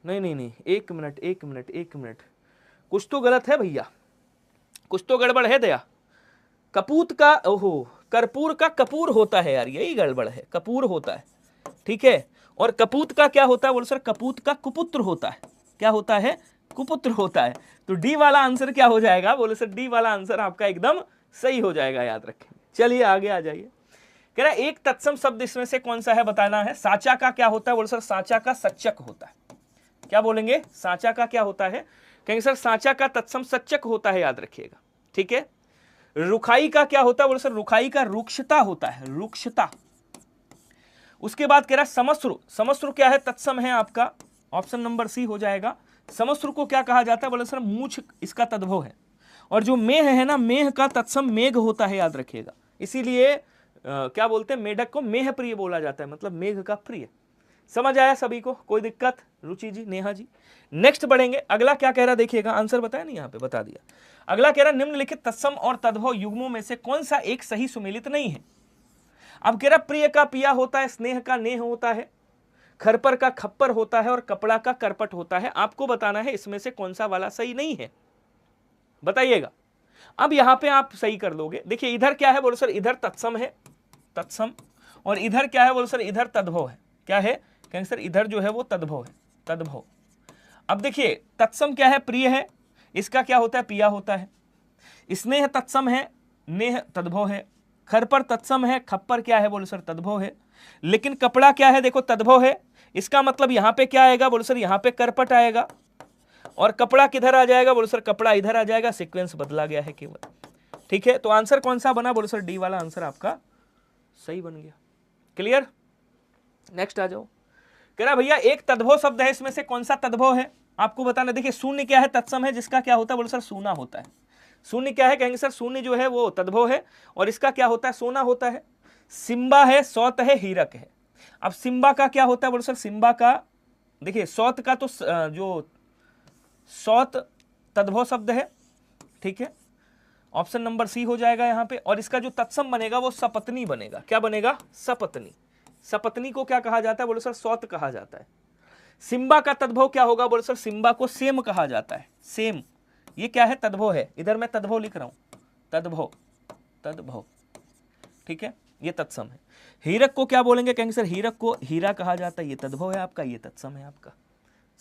नहीं नहीं नहीं, एक मिनट एक मिनट एक मिनट, कुछ तो गलत है भैया, कुछ तो गड़बड़ है दया। कपूत का, ओहो, कर्पूर का कपूर होता है यार, यही गड़बड़ है। कपूर होता है, ठीक है। और कपूत का क्या होता है? बोले सर कपूत का कुपुत्र होता है। क्या होता है? कुपुत्र होता है। तो डी वाला आंसर क्या हो जाएगा? बोले सर डी वाला आंसर आपका एकदम सही हो जाएगा, याद रखेंगे। चलिए आगे आ जाइए। कह रहा है एक तत्सम शब्द इसमें से कौन सा है? बताना है। साचा का क्या होता है? बोले सर साचा का सच्चक होता है। क्या बोलेंगे? साचा का क्या होता है? कहेंगे सर साचा का तत्सम सच्चक होता है, याद रखिएगा। ठीक है। रुखाई का क्या होता है? बोले सर रुखाई का रुक्षता होता है, रुक्षता। उसके बाद कह रहा है समश्रु। समश्रु क्या है? तत्सम है आपका, ऑप्शन नंबर सी हो जाएगा। समश्रु को क्या कहा जाता है? बोले सर मूछ इसका तद्भव है। और जो मेह है ना, मेह का तत्सम मेघ होता है, याद रखिएगा। इसीलिए क्या बोलते हैं? मेढक को मेह प्रिय बोला जाता है, मतलब मेघ का प्रिय। समझ आया सभी को? कोई दिक्कत? रुचि जी, नेहा जी। नेक्स्ट बढ़ेंगे। अगला क्या कह रहा देखिएगा, आंसर बताया नहीं, यहाँ पे बता दिया। अगला कह रहा निम्नलिखित तत्सम और तद्भव युग्मों में से कौन सा एक सही सुमेलित नहीं है? अब कह रहा प्रिय का पिया होता है, स्नेह का नेह होता है, खरपर का खप्पर होता है और कपड़ा का करपट होता है। आपको बताना है इसमें से कौन सा वाला सही नहीं है, बताइएगा। अब यहां पे आप सही कर लोगे। देखिए इधर क्या है? बोलो सर इधर तत्सम है, तत्सम। और इधर क्या है? बोलो सर इधर तद्भव है। क्या है? कहेंगे सर इधर जो है वो तद्भव है, तद्भव। अब देखिए तत्सम क्या है? प्रिय है, इसका क्या होता है? पिया होता है। स्नेह तत्सम है, नेह तद्भव है। खरपर तत्सम है, खप्पर क्या है? बोलो सर तद्भव है। लेकिन कपड़ा क्या है? देखो तद्भव है, इसका मतलब यहां पे क्या आएगा? बोलो सर यहां पे करपट आएगा। और कपड़ा किधर आ जाएगा? बोलो सर कपड़ा इधर आ जाएगा। सीक्वेंस बदला गया है केवल। ठीक है। तो आंसर कौन सा बना? बोलो सर डी वाला आंसर आपका सही बन गया। क्लियर? नेक्स्ट आ जाओ। कह रहा भैया एक तद्भव शब्द है, इसमें से कौन सा तद्भव है आपको बताना। देखिए शून्य क्या है? तत्सम है, जिसका क्या होता है? बोलो सर सोना होता है। शून्य क्या है? कहेंगे सर शून्य जो है वो तद्भव है और इसका क्या होता है? सोना होता है। सिम्बा है, सौत है, हीरक है। अब सिम्बा का क्या होता है? बोलो सर सिम्बा का, देखिए सौत का तो जो सौत तद्भव शब्द है, ठीक है। ऑप्शन नंबर सी हो जाएगा यहां पे। और इसका जो तत्सम बनेगा वो सपत्नी बनेगा। क्या बनेगा? सपत्नी। सपत्नी को क्या कहा जाता है? बोलो सर सौत कहा जाता है। सिम्बा का तद्भव क्या होगा? बोलो सर सिम्बा को सेम कहा जाता है, सेम। ये क्या है? तद्भव है। इधर मैं तद्भव लिख रहा हूं, तद्भव, तद्भव, ठीक है। ये तत्सम है। हीरक को क्या बोलेंगे, कहेंगे सर हीरक को हीरा कहा जाता है, ये तद्भव है आपका, ये तत्सम है आपका।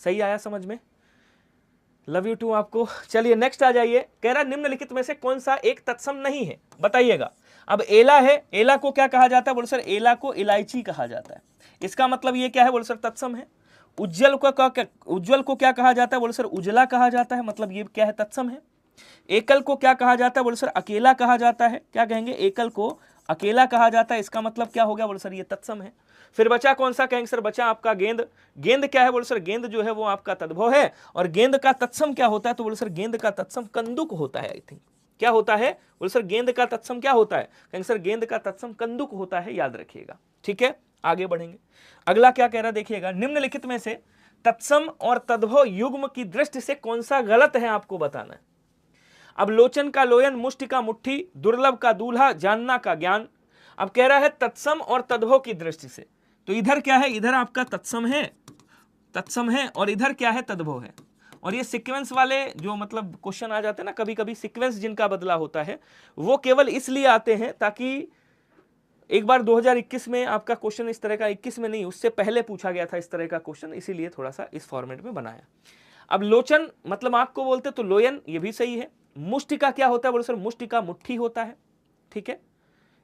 सही आया समझ में? लव यू टू आपको। चलिए नेक्स्ट आ जाइए, कह रहा निम्नलिखित में से कौन सा एक तत्सम नहीं है, बताइएगा। अब एला है, एला को क्या कहा जाता है, बोले सर एला को इलायची कहा जाता है, इसका मतलब ये क्या है, बोले सर तत्सम है। उज्जवल को क्या कहा जाता है, बोले सर उजला कहा जाता है, मतलब ये क्या है, तत्सम है। एकल को क्या कहा जाता है, बोले सर अकेला कहा जाता है, क्या कहेंगे, एकल को अकेला कहा जाता है, इसका मतलब क्या हो गया, बोले सर ये तत्सम है। फिर बचा कौन सा, कहेंगे सर बचा आपका गेंद। गेंद क्या है, बोले सर गेंद जो है वो आपका तद्भव है, और गेंद का तत्सम क्या होता है, तो बोले सर गेंद का तत्सम कंदुक होता है। आई थिंक क्या होता है, बोले सर गेंद का तत्सम क्या होता है, कहेंगे सर गेंद का तत्सम कंदुक होता है, याद रखिएगा। ठीक है, आगे बढ़ेंगे। अगला क्या कह रहा है देखिएगा, निम्नलिखित में से तत्सम और तद्भव युग्म की दृष्टि से कौन सा गलत है आपको बताना है। अब लोचन का लोयन, मुष्टि का मुट्ठी, दुर्लभ का दूल्हा, जानना का ज्ञान। अब कह रहा है तत्सम और तद्भव की दृष्टि से, तो इधर क्या है, इधर आपका तत्सम है और इधर क्या है, तद्भव है। और ये सीक्वेंस वाले जो मतलब क्वेश्चन आ जाते हैं ना, कभी कभी सीक्वेंस जिनका बदला होता है वो केवल इसलिए आते हैं ताकि एक बार 2021 में आपका क्वेश्चन इस तरह का, 21 में नहीं उससे पहले पूछा गया था इस तरह का क्वेश्चन, इसीलिए थोड़ा सा इस फॉर्मेट में बनाया। अब लोचन मतलब आंख को बोलते तो लोयन, ये भी सही है। मुष्टिका क्या होता है, बोले सर मुष्टिका मुट्ठी होता है, ठीक है,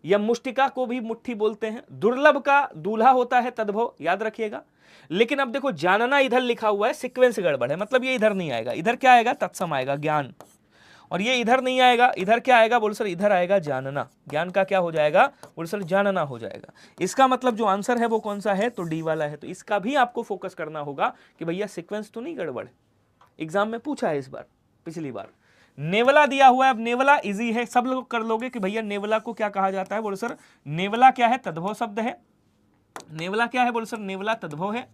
या मुष्टिका को भी मुट्ठी बोलते हैं। दुर्लभ का दूल्हा होता है, तद्भव, याद रखिएगा। लेकिन अब देखो जानना इधर लिखा हुआ है, सीक्वेंस गड़बड़ है, मतलब ये इधर नहीं आएगा, इधर क्या आएगा, तत्सम आएगा, ज्ञान। और ये इधर नहीं आएगा, इधर क्या आएगा, बोले सर इधर आएगा जानना। ज्ञान का क्या हो जाएगा, बोले सर जानना हो जाएगा। इसका मतलब जो आंसर है वो कौन सा है, तो डी वाला है। तो इसका भी आपको फोकस करना होगा कि भैया सीक्वेंस तो नहीं गड़बड़ है। एग्जाम में पूछा है इस बार, पिछली बार। नेवला दिया हुआ है, अब नेवला इजी है, सब लोग कर लोगे कि भैया नेवला को क्या कहा जाता है, बोले सर नेवला क्या है, तद्भव शब्द है। नेवला क्या है, बोले सर नेवला तद्भव है।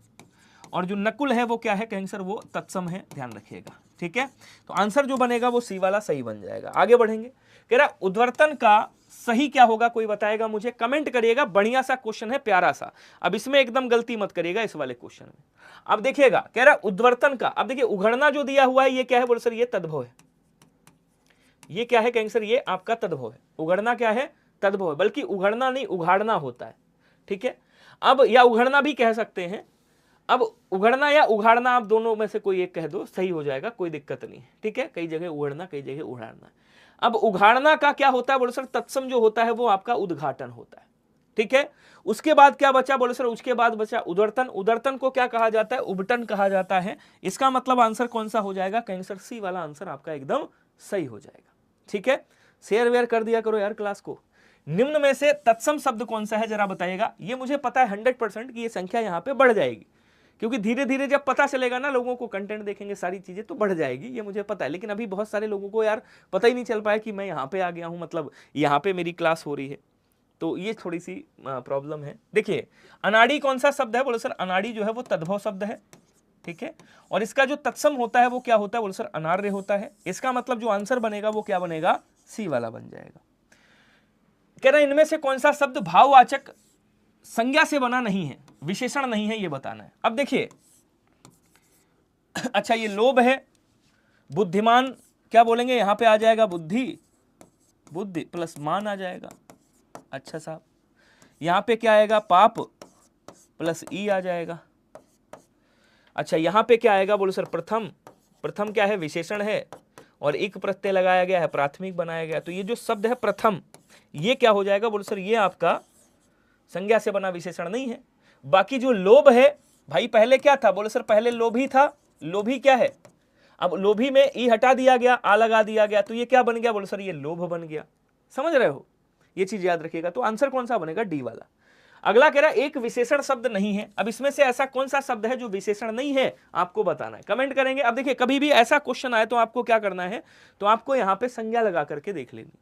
और जो नकुल है वो क्या है, कहेंगे सर वो तत्सम है, ध्यान रखिएगा। ठीक है, तो आंसर जो बनेगा वो सी वाला सही बन जाएगा। आगे बढ़ेंगे, कह रहा उद्वर्तन का सही क्या होगा, कोई बताएगा मुझे, कमेंट करिएगा। बढ़िया सा क्वेश्चन है, प्यारा सा। अब इसमें एकदम गलती मत करिएगा इस वाले क्वेश्चन में। अब देखिएगा, कह रहा उद्वर्तन का, अब देखिए उघड़ना जो दिया हुआ है ये क्या है, बोले सर ये तद्भव है। ये क्या है, कहेंगे सर ये आपका तद्भव है। उघड़ना क्या है, तद्भव है, बल्कि उघड़ना नहीं उघाड़ना होता है। ठीक है, अब या उघड़ना भी कह सकते हैं। अब उघड़ना या उघाड़ना आप दोनों में से कोई एक कह दो, सही हो जाएगा, कोई दिक्कत नहीं है। ठीक है, कई जगह उघड़ना, कई जगह उघाड़ना। अब उघाड़ना का क्या होता है, बोले सर तत्सम जो होता है वो आपका उद्घाटन होता है। ठीक है, उसके बाद क्या बचा, बोले सर उसके बाद बचा उदर्तन। उदर्तन को क्या कहा जाता है, उबटन कहा जाता है। इसका मतलब आंसर कौन सा हो जाएगा, कहेंगे सर सी वाला आंसर आपका एकदम सही हो जाएगा। ठीक है, शेयर वेयर कर दिया करो यार क्लास को। निम्न में से तत्सम शब्द कौन सा है जरा बताइएगा। ये मुझे पता है 100% कि ये संख्या यहाँ पे बढ़ जाएगी, क्योंकि धीरे धीरे जब पता चलेगा ना लोगों को, कंटेंट देखेंगे सारी चीजें, तो बढ़ जाएगी, ये मुझे पता है। लेकिन अभी बहुत सारे लोगों को यार पता ही नहीं चल पाया कि मैं यहाँ पे आ गया हूँ, मतलब यहाँ पे मेरी क्लास हो रही है, तो ये थोड़ी सी प्रॉब्लम है। देखिए अनाड़ी कौन सा शब्द है, बोले सर अनाड़ी जो है वो तद्भव शब्द है। ठीक है, और इसका जो तत्सम होता है वो क्या होता है, बोले सर अनार्य होता है। इसका मतलब जो आंसर बनेगा वो क्या बनेगा, सी वाला बन जाएगा। कह रहे हैं इनमें से कौन सा शब्द भाववाचक संज्ञा से बना नहीं है, विशेषण नहीं है, ये बताना है। अब देखिए अच्छा ये लोभ है, बुद्धिमान क्या बोलेंगे, यहां पे आ जाएगा बुद्धि, बुद्धि प्लस मान आ जाएगा। अच्छा साहब, यहां पे क्या आएगा, पाप प्लस ई आ जाएगा। अच्छा यहां पे क्या आएगा, बोलो सर प्रथम, प्रथम क्या है, विशेषण है, और एक प्रत्यय लगाया गया है, प्राथमिक बनाया गया। तो ये जो शब्द है प्रथम, ये क्या हो जाएगा, बोलो सर ये आपका संज्ञा से बना विशेषण नहीं है। बाकी जो लोभ है भाई, पहले क्या था, बोले सर पहले लोभी था, लोभी क्या है, अब लोभी में ई हटा दिया गया, आ लगा दिया गया, तो ये क्या बन गया, बोले सर ये लोभ बन गया। समझ रहे हो, ये चीज याद रखिएगा। तो आंसर कौन सा बनेगा, डी वाला। अगला कह रहा है एक विशेषण शब्द नहीं है। अब इसमें से ऐसा कौन सा शब्द है जो विशेषण नहीं है, आपको बताना है, कमेंट करेंगे। अब देखिए कभी भी ऐसा क्वेश्चन आए तो आपको क्या करना है, तो आपको यहाँ पे संज्ञा लगा करके देख लेनी,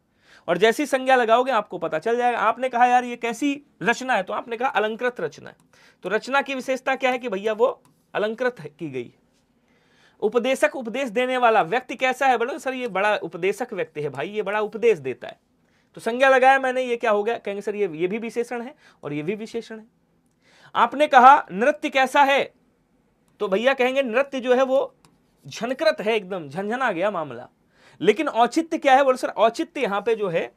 और जैसी संज्ञा लगाओगे आपको पता चल जाएगा। आपने कहा यार ये कैसी रचना है, तो आपने कहा अलंकृत रचना है। तो रचना की विशेषता क्या है कि भैया वो अलंकृत की गई। उपदेशक, उपदेश देने वाला व्यक्ति कैसा है, बोलो सर ये बड़ा उपदेशक व्यक्ति है भाई, ये बड़ा उपदेश देता है। तो संज्ञा लगाया मैंने, ये क्या हो गया, कहेंगे सर ये भी विशेषण है और ये भी विशेषण है। आपने कहा नृत्य कैसा है, तो भैया कहेंगे नृत्य जो है वो झनकृत है, एकदम झंझना गया मामला। लेकिन औचित्य क्या है, बोलो सर औचित्य यहाँ पे जो है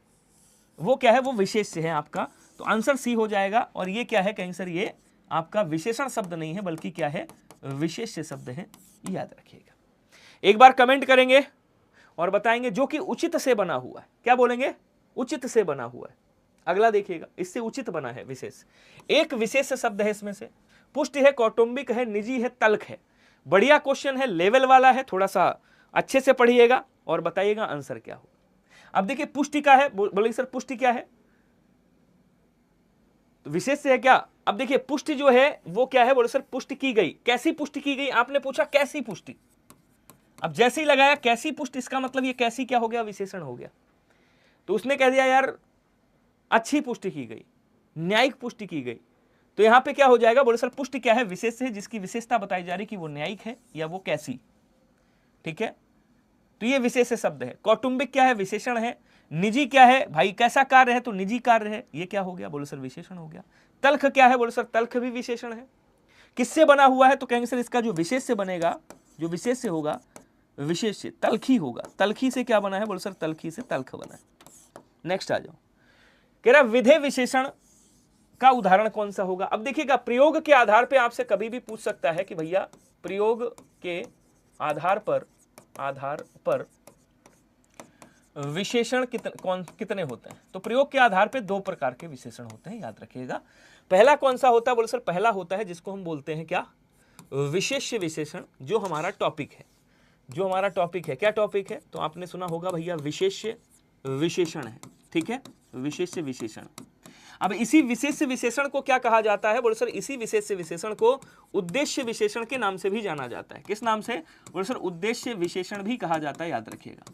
वो क्या है, वो विशेष्य है आपका। तो आंसर सी हो जाएगा। और ये क्या है कहेंगे सर, ये आपका विशेषण शब्द नहीं है बल्कि क्या है, विशेष्य शब्द है, याद रखिएगा। एक बार कमेंट करेंगे और बताएंगे जो कि उचित से बना हुआ है। क्या बोलेंगे, उचित से बना हुआ है। अगला देखिएगा, इससे उचित बना है विशेष। एक विशेष शब्द है इसमें से, पुष्टि है, कौटुंबिक है, निजी है, तल्ख है। बढ़िया क्वेश्चन है, लेवल वाला है, थोड़ा सा अच्छे से पढ़िएगा और बताइएगा आंसर क्या हो। अब देखिए पुष्टि का है, बोलेंगे सर पुष्टि क्या है, तो विशेष से है क्या। अब देखिए पुष्टि जो है वो क्या है, बोले सर पुष्टि की गई। कैसी पुष्टि की गई, आपने पूछा कैसी पुष्टि। अब जैसे ही लगाया कैसी पुष्टि, इसका मतलब ये कैसी क्या हो गया, विशेषण हो गया। तो उसने कह दिया यार अच्छी पुष्टि की गई, न्यायिक पुष्टि की गई। तो यहां पे क्या हो जाएगा, बोले सर पुष्टि क्या है, विशेष है जिसकी विशेषता बताई जा रही कि वो न्यायिक है या वो कैसी। ठीक है, तो ये विशेष शब्द है। कौटुंबिक क्या है, विशेषण है। निजी क्या है भाई, कैसा कार्य है, तो निजी कार्य है, ये क्या हो गया, बोले सर विशेषण हो गया। तल्ख क्या है, बोले सर तल्ख भी विशेषण है। किससे बना हुआ है, तो कहेंगे सर इसका जो विशेष से बनेगा, जो विशेष से होगा, विशेष से तल्खी होगा। तल्खी से क्या बना है, बोले सर तल्खी से तल्ख बना है। नेक्स्ट आ जाओ, कह रहा विधेय विशेषण का उदाहरण कौन सा होगा। अब देखिएगा प्रयोग के आधार पे आपसे कभी भी पूछ सकता है कि भैया प्रयोग के आधार पर विशेषण कितने होते हैं। तो प्रयोग के आधार पे दो प्रकार के विशेषण होते हैं, याद रखिएगा। पहला कौन सा होता है, बोले सर पहला होता है जिसको हम बोलते हैं क्या, विशेष्य विशेषण। जो हमारा टॉपिक है, जो हमारा टॉपिक है, क्या टॉपिक है, तो आपने सुना होगा भैया विशेष्य विशेषण है। ठीक है, विशेष्य विशेषण। अब इसी विशेष विशेषण को क्या कहा जाता है, बोले सर इसी विशेष विशेषण को उद्देश्य विशेषण के नाम से भी जाना जाता है। किस नाम से, बोले सर उद्देश्य विशेषण भी कहा जाता है, याद रखिएगा।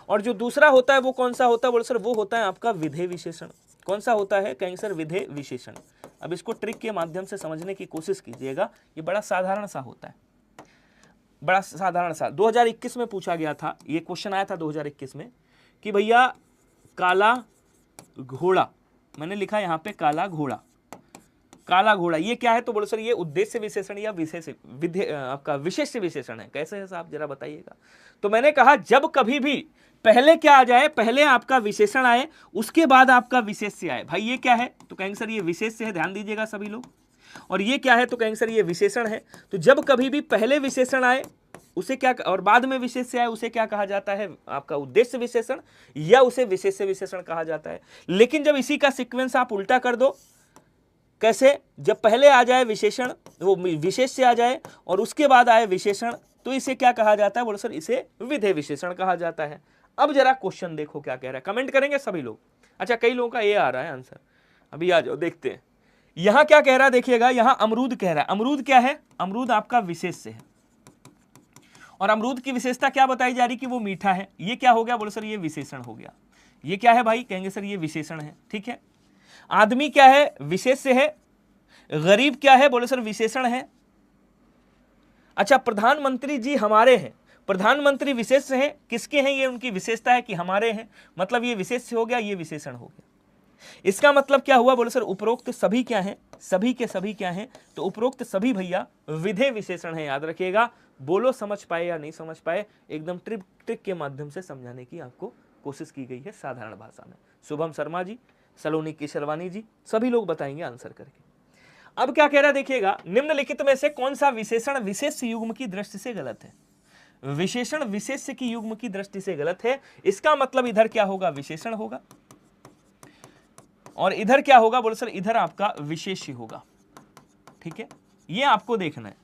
और जो दूसरा होता है वो कौन सा होता है, बोले सर वो होता है आपका विधेय विशेषण। कौन सा होता है, कहेंगे सर विधेय विशेषण। अब इसको ट्रिक के माध्यम से समझने की कोशिश कीजिएगा, ये बड़ा साधारण सा होता है, बड़ा साधारण सा। 2021 में पूछा गया था, ये क्वेश्चन आया था 2021 में कि भैया काला घोड़ा, मैंने लिखा यहाँ पे काला घोड़ा, काला घोड़ा ये क्या है, तो बोलो सर ये उद्देश्य विशेषण या विशेष आपका विशेष विशेषण है। कैसे है साहब जरा बताइएगा। तो मैंने कहा जब कभी भी पहले क्या आ जाए, पहले आपका विशेषण आए उसके बाद आपका विशेष्य आए। भाई ये क्या है, तो कहेंगे सर ये विशेष्य है, ध्यान दीजिएगा सभी लोग। और ये क्या है, तो कहेंगे सर ये विशेषण है। तो जब कभी भी पहले विशेषण आए उसे क्या, और बाद में विशेष्य आए उसे क्या कहा जाता है, आपका उद्देश्य विशेषण या उसे विशेष्य विशेषण कहा जाता है। लेकिन जब इसी का सीक्वेंस आप उल्टा कर दो, कैसे, जब पहले आ जाए विशेषण, वो विशेष्य आ जाए और उसके बाद आए विशेषण, तो इसे क्या कहा जाता है, बोलो सर इसे विधेय विशेषण कहा जाता है। अब जरा क्वेश्चन देखो क्या कह रहा है, कमेंट करेंगे सभी लोग। अच्छा कई लोगों का ये आ रहा है आंसर, अभी आ जाओ देखते हैं। यहां क्या कह रहा है देखिएगा, यहां अमरूद कह रहा है। अमरूद क्या है, अमरूद आपका विशेष्य है और अमरूद की विशेषता क्या बताई जा रही कि वो मीठा है। ये क्या हो गया, बोलो सर ये विशेषण हो गया। ये क्या है भाई, कहेंगे सर ये विशेषण है। ठीक है, आदमी क्या है, विशेष्य है। गरीब क्या है, बोले सर विशेषण है। अच्छा प्रधानमंत्री जी हमारे हैं, प्रधानमंत्री विशेष्य है, किसके हैं, ये उनकी विशेषता है कि हमारे हैं, मतलब ये विशेष्य हो गया, ये विशेषण हो गया। इसका मतलब क्या हुआ, बोले सर उपरोक्त सभी क्या हैं, सभी के सभी क्या हैं, तो उपरोक्त सभी भैया विधेय विशेषण है, याद रखिएगा। बोलो समझ पाए या नहीं समझ पाए, एकदम ट्रिक के माध्यम से समझाने की आपको कोशिश की गई है साधारण भाषा में। शुभम शर्मा जी, सलोनी किशरवानी जी, सभी लोग बताएंगे आंसर करके। अब क्या कह रहा है देखिएगा, निम्नलिखित में से कौन सा विशेषण विशेष युग्म की दृष्टि से गलत है। विशेषण विशेष्य की युग्म की दृष्टि से गलत है, इसका मतलब इधर क्या होगा, विशेषण होगा और इधर क्या होगा, बोले सर इधर आपका विशेष्य होगा। ठीक है, ये आपको देखना है।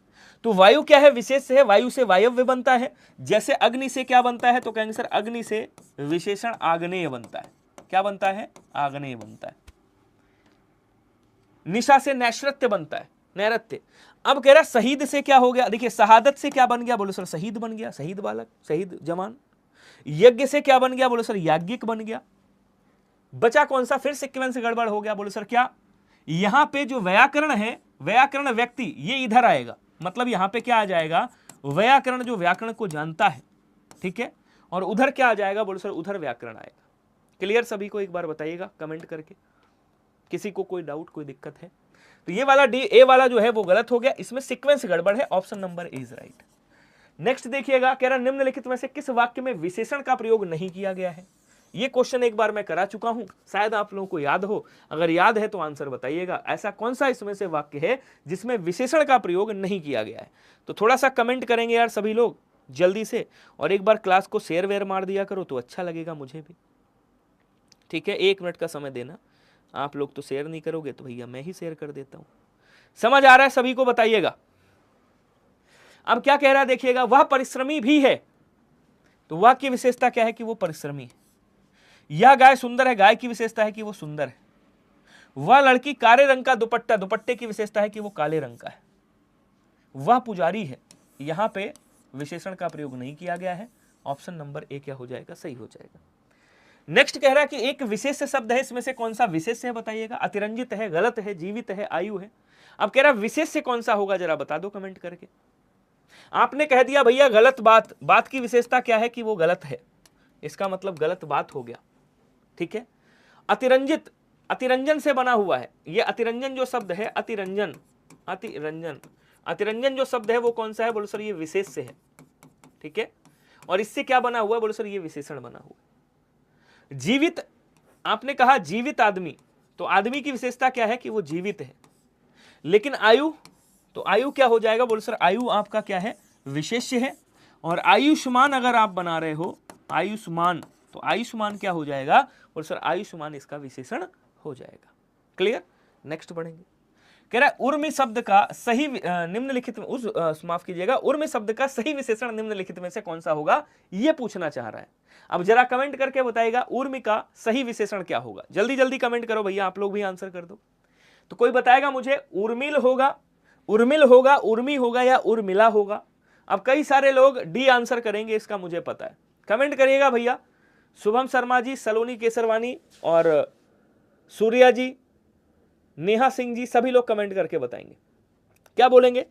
तो वायु क्या है, विशेष है, वायु से वायव्य बनता है। जैसे अग्नि से क्या बनता है, तो कहेंगे सर अग्नि से विशेषण आग्नेय बनता है। क्या बनता है, आग्नेय बनता है। निशा से नैश्रत्य बनता है, नैरत्य। अब कह रहा शहीद से क्या हो गया, देखिए शहादत से क्या बन गया, बोलो सर शहीद बन गया, शहीद बालक, शहीद जवान। यज्ञ से क्या बन गया, बोलो सर याज्ञिक बन गया। बचा कौन सा, फिर सीक्वेंस गड़बड़ हो गया, बोलो सर क्या, यहां पे जो व्याकरण है, व्याकरण व्यक्ति, ये इधर आएगा, मतलब यहां पे क्या आ जाएगा, व्याकरण जो व्याकरण को जानता है। ठीक है, और उधर क्या आ जाएगा, बोलो सर उधर व्याकरण आएगा। क्लियर सभी को, एक बार बताइएगा कमेंट करके, किसी को कोई डाउट कोई दिक्कत है। तो ये वाला डी ए वाला जो है वो गलत हो गया, इसमें सीक्वेंस गड़बड़ है, option number is right. Next देखिएगा, कह रहा निम्नलिखित में से किस वाक्य में विशेषण का प्रयोग नहीं किया गया है। ये क्वेश्चन एक बार मैं करा चुका हूं, शायद आप लोगों को याद हो। अगर याद है तो आंसर बताइएगा। ऐसा कौन सा इसमें से वाक्य है जिसमें विशेषण का प्रयोग नहीं किया गया है? तो थोड़ा सा कमेंट करेंगे यार सभी लोग जल्दी से, और एक बार क्लास को शेयर वेयर मार दिया करो तो अच्छा लगेगा मुझे भी। ठीक है, 1 मिनट का समय देना। आप लोग तो शेयर नहीं करोगे तो भैया मैं ही शेयर कर देता हूं। समझ आ रहा है सभी को? बताइएगा। अब क्या कह रहा है देखिएगा, वह परिश्रमी भी है। तो वह की विशेषता क्या है कि वो परिश्रमी है। यह गाय सुंदर है, गाय की विशेषता है कि वो सुंदर है। वह लड़की काले रंग का दुपट्टा, दुपट्टे की विशेषता है कि वो काले रंग का है। वह पुजारी है, यहां पे विशेषण का प्रयोग नहीं किया गया है। ऑप्शन नंबर ए क्या हो जाएगा? सही हो जाएगा। नेक्स्ट कह रहा है कि एक विशेष शब्द है, इसमें से कौन सा विशेष है बताइएगा। अतिरंजित है, गलत है, जीवित है, आयु है। अब कह रहा है विशेष से कौन सा होगा, जरा बता दो कमेंट करके। आपने कह दिया भैया गलत बात, बात की विशेषता क्या है कि वो गलत है, इसका मतलब गलत बात हो गया। ठीक है, अतिरंजित, अतिरंजन से बना हुआ है। ये अतिरंजन जो शब्द है, अतिरंजन, अतिरंजन, अतिरंजन जो शब्द है वो कौन सा है? बोलो सर ये विशेष से है। ठीक है, और इससे क्या बना हुआ है? बोलो सर ये विशेषण बना हुआ है। जीवित, आपने कहा जीवित आदमी, तो आदमी की विशेषता क्या है कि वो जीवित है। लेकिन आयु, तो आयु क्या हो जाएगा? बोलो सर आयु आपका क्या है? विशेष्य है। और आयुष्मान अगर आप बना रहे हो, आयुष्मान, तो आयुष्मान क्या हो जाएगा? बोलो सर आयुष्मान इसका विशेषण हो जाएगा। क्लियर? नेक्स्ट बढ़ेंगे। कह रहा है उर्मी शब्द का सही निम्नलिखित में, माफ कीजिएगा, उर्मी शब्द का सही विशेषण निम्नलिखित में से कौन सा होगा, ये पूछना चाह रहा है। अब जरा कमेंट करके बताइएगा उर्मी का सही विशेषण क्या होगा। जल्दी जल्दी कमेंट करो भैया, आप लोग भी आंसर कर दो। तो कोई बताएगा मुझे उर्मिल होगा, उर्मिल होगा, उर्मी होगा या उर्मिला होगा? अब कई सारे लोग डी आंसर करेंगे, इसका मुझे पता है। कमेंट करिएगा भैया। शुभम शर्मा जी, सलोनी केसरवानी और सूर्या जी, नेहा सिंह जी, सभी लोग कमेंट करके बताएंगे क्या बोलेंगे।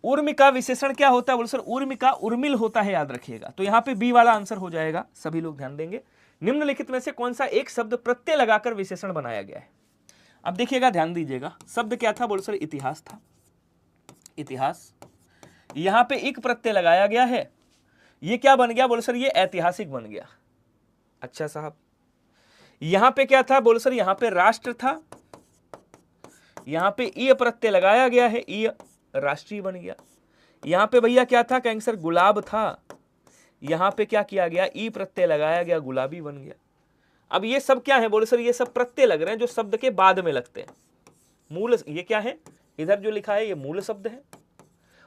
उर्मी का विशेषण क्या होता है? बोलो सर उर्मी का उर्मिल होता है, याद रखिएगा। तो यहां पे बी वाला आंसर हो जाएगा। सभी लोग ध्यान देंगे। निम्नलिखित में से कौन सा एक शब्द प्रत्यय लगाकर विशेषण बनाया गया है? अब देखिएगा, ध्यान दीजिएगा। शब्द क्या था? बोलो सर इतिहास था, इतिहास। यहां पे एक प्रत्यय लगाया गया है, ये क्या बन गया? बोलो सर ये ऐतिहासिक बन गया। अच्छा साहब, यहां पे क्या था? बोलो सर यहां पे राष्ट्र था, यहां पे ई प्रत्यय लगाया गया है, ई राष्ट्रीय बन गया। यहां पे भैया क्या था? कहेंगे सर गुलाब था, यहां पे क्या किया गया? ई प्रत्यय लगाया गया, गुलाबी बन गया। अब ये सब क्या है? बोले सर ये सब प्रत्यय लग रहे हैं जो शब्द के बाद में लगते हैं। मूल, ये क्या है? इधर जो लिखा है ये मूल शब्द है,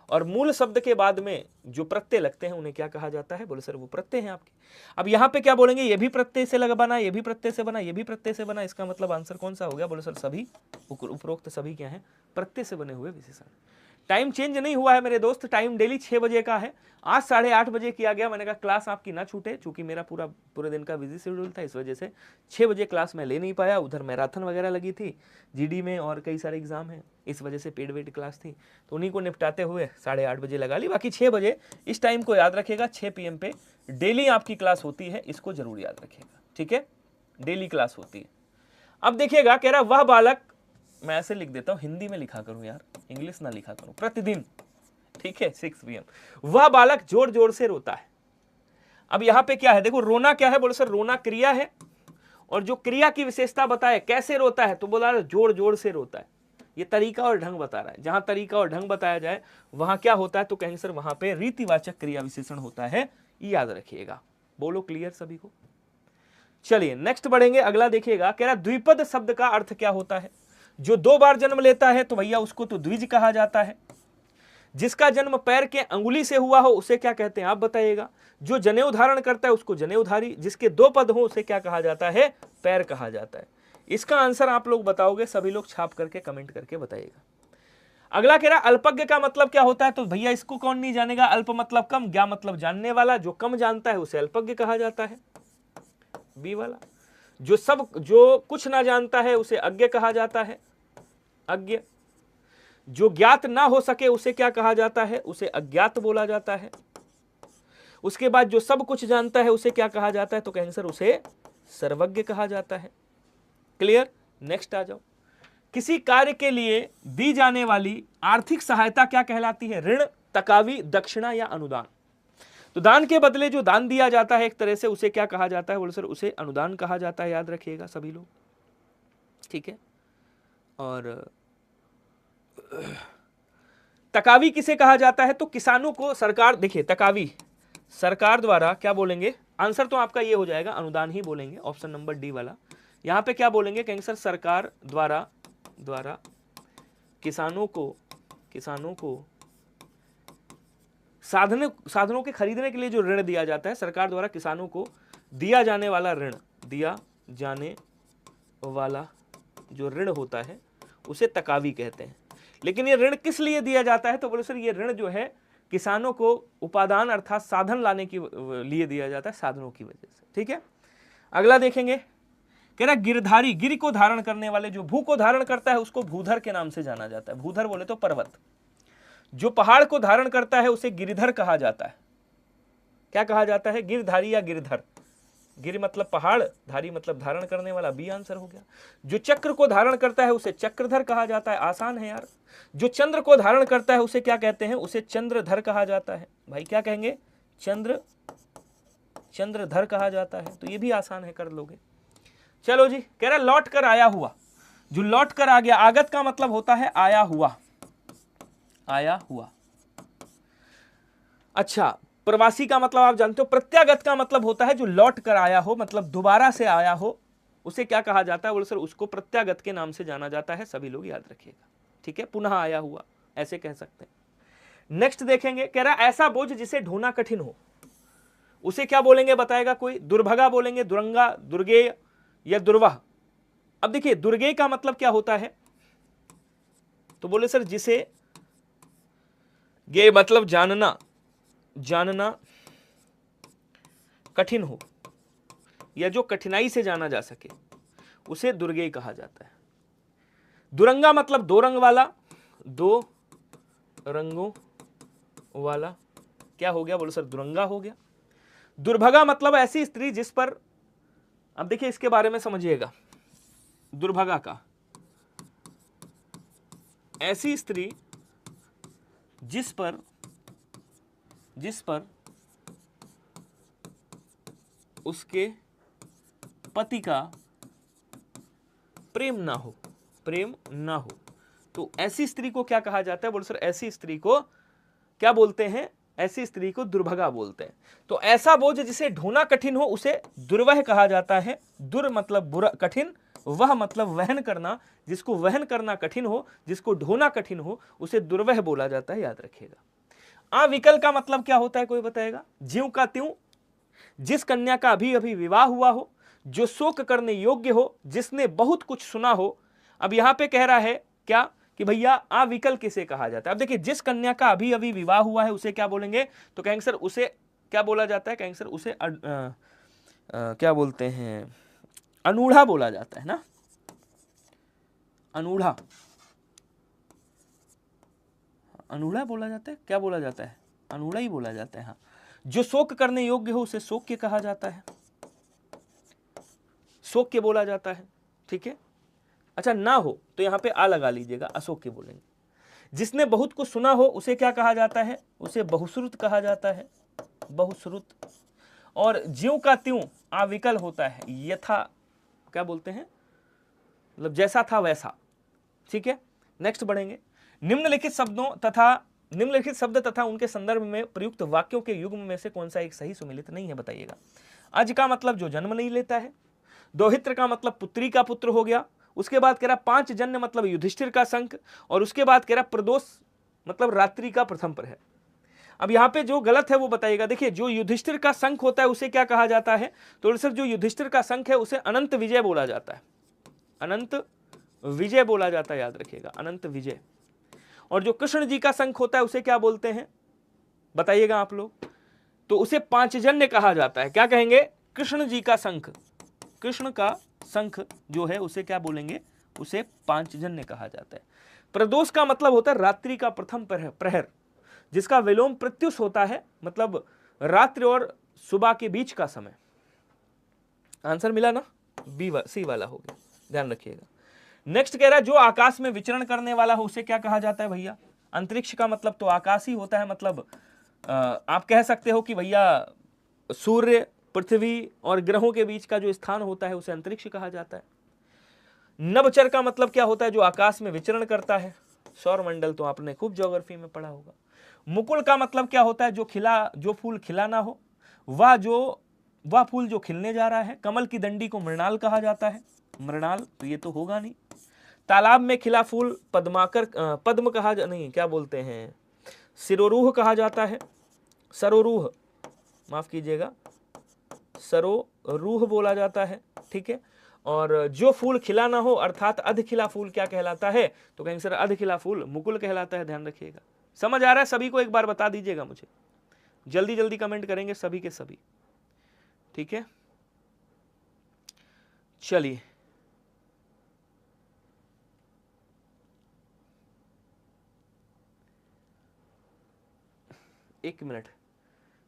और मूल शब्द के बाद में जो प्रत्यय लगते हैं उन्हें क्या कहा जाता है? बोले सर वो प्रत्यय हैं आपके। अब यहाँ पे क्या बोलेंगे? ये भी प्रत्यय से लगा बना, ये भी प्रत्यय से बना, ये भी प्रत्यय से बना। इसका मतलब आंसर कौन सा हो गया? बोले सर सभी, उपरोक्त सभी क्या है? प्रत्यय से बने हुए विशेषण। टाइम चेंज नहीं हुआ है मेरे दोस्त, टाइम डेली 6 बजे का है। आज 8:30 बजे किया गया। मैंने कहा क्लास आपकी ना छूटे, चूंकि मेरा पूरे दिन का बिजी शेड्यूल था, इस वजह से 6 बजे क्लास मैं ले नहीं पाया। उधर मैराथन वगैरह लगी थी जीडी में, और कई सारे एग्जाम हैं, इस वजह से पेड वेड क्लास थी, तो उन्हीं को निपटाते हुए 8:30 बजे लगा ली। बाकी 6 बजे, इस टाइम को याद रखेगा, 6 PM पे डेली आपकी क्लास होती है, इसको जरूर याद रखेगा। ठीक है, डेली क्लास होती है। अब देखिएगा, कह रहा वह बालक, मैं ऐसे लिख देता हूं, हिंदी में लिखा करूं यार, इंग्लिश ना लिखा करूं, प्रतिदिन। ठीक है, 6 PM, वह बालक जोर जोर से रोता है। अब यहां पे क्या है? देखो रोना क्या है? बोलो सर रोना क्रिया है, और जो क्रिया की विशेषता बताए कैसे रोता है, तो बोला जोर जोर से रोता है। ये तरीका और ढंग बता रहा है। जहां तरीका और ढंग बताया जाए वहां क्या होता है? तो कहेंगे सर वहां पे रीतिवाचक क्रिया विशेषण होता है, याद रखिएगा। बोलो क्लियर सभी को? चलिए नेक्स्ट बढ़ेंगे। अगला देखिएगा, कह रहा द्विपद शब्द का अर्थ क्या होता है? जो 2 बार जन्म लेता है तो भैया उसको तो द्विज कहा जाता है। जिसका जन्म पैर के अंगुली से हुआ हो उसे क्या कहते हैं आप बताइएगा। जो जनेऊ धारण करता है उसको जनेऊधारी। जिसके 2 पद हो उसे क्या कहा जाता है? पैर कहा जाता है। इसका आंसर आप लोग बताओगे, सभी लोग छाप करके कमेंट करके बताइएगा। अगला कह रहा अल्पज्ञ का मतलब क्या होता है? तो भैया इसको कौन नहीं जानेगा? अल्प मतलब कम, ज्ञ मतलब जानने वाला। जो कम जानता है उसे अल्पज्ञ कहा जाता है, बी वाला। जो कुछ ना जानता है उसे अज्ञ कहा जाता है, अज्ञ। जो ज्ञात ना हो सके उसे क्या कहा जाता है? उसे अज्ञात बोला जाता है। उसके बाद जो सब कुछ जानता है उसे क्या कहा जाता है? तो कहेंगे सर उसे सर्वज्ञ कहा जाता है। क्लियर? नेक्स्ट आ जाओ। किसी कार्य के लिए दी जाने वाली आर्थिक सहायता क्या कहलाती है? ऋण, तकावी, दक्षिणा या अनुदान। तो दान के बदले जो दान दिया जाता है एक तरह से उसे क्या कहा जाता है, बोले सर उसे अनुदान कहा जाता है, याद रखिएगा सभी लोग, ठीक है। और तकावी किसे कहा जाता है, तो किसानों को सरकार, देखिए तकावी सरकार द्वारा क्या बोलेंगे, आंसर तो आपका ये हो जाएगा अनुदान ही बोलेंगे, ऑप्शन नंबर डी वाला। यहां पे क्या बोलेंगे, कहेंगे सर सरकार द्वारा किसानों को साधनों के खरीदने के लिए जो ऋण दिया जाता है, सरकार द्वारा किसानों को दिया जाने वाला जो ऋण होता है उसे तकावी कहते हैं। लेकिन ये ऋण किस लिए दिया जाता है, तो बोले सर ये ऋण जो है किसानों को उपादान अर्थात साधन लाने के लिए दिया जाता है, साधनों की वजह से, ठीक है। अगला देखेंगे, कह रहा गिरधारी, गिर को धारण करने वाले, जो भू को धारण करता है उसको भूधर के नाम से जाना जाता है। भूधर बोले तो पर्वत, जो पहाड़ को धारण करता है उसे गिरिधर कहा जाता है। क्या कहा जाता है, गिरधारी या गिरधर। गिर मतलब पहाड़, धारी मतलब धारण करने वाला, बी आंसर हो गया। जो चक्र को धारण करता है उसे चक्रधर कहा जाता है, आसान है यार। जो चंद्र को धारण करता है उसे क्या कहते हैं, उसे चंद्रधर कहा जाता है। भाई क्या कहेंगे, चंद्रधर कहा जाता है, तो ये भी आसान है, कर लोगे। चलो जी, कह रहा लौट कर आया हुआ, जो लौट कर आ गया, आगत का मतलब होता है आया हुआ, आया हुआ। अच्छा, प्रवासी का मतलब आप जानते हो, प्रत्यागत का मतलब होता है जो लौट कर आया हो, मतलब दोबारा से आया हो, उसे क्या कहा जाता है, बोले सर उसको प्रत्यागत के नाम से जाना जाता है, सभी लोग याद रखिएगा, ठीक है। पुनः आया हुआ ऐसे कह सकते हैं। नेक्स्ट देखेंगे, कह रहा ऐसा बोझ जिसे ढोना कठिन हो, उसे क्या बोलेंगे बताएगा कोई, दुर्भगा बोलेंगे, दुरंगा, दुर्गेय या दुर्वाह। अब देखिए दुर्गेय का मतलब क्या होता है, तो बोले सर जिसे, गे मतलब जानना कठिन हो या जो कठिनाई से जाना जा सके उसे दुर्गेय कहा जाता है। दुरंगा मतलब दो रंग वाला, दो रंगों वाला, क्या हो गया, बोलो सर दुरंगा हो गया। दुर्भगा मतलब ऐसी स्त्री जिस पर, अब देखिए इसके बारे में समझिएगा, दुर्भगा का, ऐसी स्त्री जिस पर उसके पति का प्रेम ना हो, तो ऐसी स्त्री को क्या कहा जाता है, बोलो सर ऐसी स्त्री को क्या बोलते हैं, ऐसी स्त्री को दुर्भगा बोलते हैं। तो ऐसा बोझ जिसे ढोना कठिन हो उसे दुर्वह कहा जाता है। दुर मतलब बुरा, कठिन, वह मतलब वहन करना, जिसको वहन करना कठिन हो, जिसको ढोना कठिन हो उसे दुर्वह बोला जाता है, याद रखिएगा। अविकल का मतलब क्या होता है, कोई बताएगा, ज्यों का त्यों, जिस कन्या का अभी विवाह हुआ हो, जो शोक करने योग्य हो, जिसने बहुत कुछ सुना हो। अब यहां पे कह रहा है क्या कि भैया अविकल किसे कहा जाता है। अब देखिए जिस कन्या का अभी विवाह हुआ है उसे क्या बोलेंगे, तो कहेंगे सर उसे क्या बोला जाता है, कहेंगे सर उसे क्या बोलते हैं, अनूढ़ा बोला जाता है ना, अनूढ़ा बोला जाता है, क्या बोला जाता है, अनूढ़ा ही बोला जाता है। हाँ, जो शोक करने योग्य हो उसे शोक्य कहा जाता है, शोक्य बोला जाता है, ठीक है। अच्छा ना हो तो यहां पे आ लगा लीजिएगा, अशोक्य बोलेंगे। जिसने बहुत कुछ सुना हो उसे क्या कहा जाता है, उसे बहुश्रुत कहा जाता है, बहुश्रुत। और ज्यों का त्यों अविकल होता है, यथा क्या बोलते हैं, मतलब जैसा था वैसा, ठीक है। नेक्स्ट बढ़ेंगे, निम्नलिखित शब्द तथा उनके संदर्भ में प्रयुक्त वाक्यों के युग्म में से कौन सा एक सही सुमेलित नहीं है, बताइएगा। अज का मतलब जो जन्म नहीं लेता है, दोहित्र का मतलब पुत्री का पुत्र हो गया, उसके बाद कह रहा पांच जन्य मतलब युधिष्ठिर का शंख, और उसके बाद कह रहा प्रदोष मतलब रात्रि का प्रथम प्रहर। अब यहां पे जो गलत है वो बताइएगा। देखिए जो युधिष्ठिर का शंख होता है उसे क्या कहा जाता है, तो सर जो युधिष्ठिर का शंख है उसे अनंत विजय बोला जाता है, अनंत विजय बोला जाता है, याद रखिएगा, अनंत विजय। और जो कृष्ण जी का शंख होता है उसे क्या बोलते हैं, बताइएगा आप लोग, तो उसे पांचजन्य कहा जाता है। क्या कहेंगे, कृष्ण जी का शंख, कृष्ण का शंख जो है उसे क्या बोलेंगे, उसे पांचजन्य कहा जाता है। प्रदोष का मतलब होता है रात्रि का प्रथम प्रहर, जिसका विलोम प्रत्युष होता है, मतलब रात्रि और सुबह के बीच का समय। आंसर मिला ना, सी वाला हो गया, ध्यान रखिएगा। नेक्स्ट कह रहा है जो आकाश में विचरण करने वाला हो उसे क्या कहा जाता है भैया, अंतरिक्ष का मतलब तो आकाश ही होता है, मतलब आप कह सकते हो कि भैया सूर्य, पृथ्वी और ग्रहों के बीच का जो स्थान होता है उसे अंतरिक्ष कहा जाता है। नभचर का मतलब क्या होता है? जो आकाश में विचरण करता है। सौरमंडल तो आपने खूब ज्योग्राफी में पढ़ा होगा। मुकुल का मतलब क्या होता है? जो फूल खिला ना हो, वह फूल जो खिलने जा रहा है। कमल की डंडी को मृणाल कहा जाता है। मृणाल तो ये तो होगा नहीं। तालाब में खिला फूल पद्म कहा नहीं, क्या बोलते हैं, सिरोरूह कहा जाता है। सरोरूह, माफ कीजिएगा, सरोरूह बोला जाता है, ठीक है। और जो फूल खिला ना हो अर्थात अध खिला फूल क्या कहलाता है? तो कहेंगे सर अध खिला फूल मुकुल कहलाता है। ध्यान रखिएगा। समझ आ रहा है सभी को? एक बार बता दीजिएगा मुझे, जल्दी जल्दी कमेंट करेंगे सभी के सभी, ठीक है। चलिए, एक मिनट।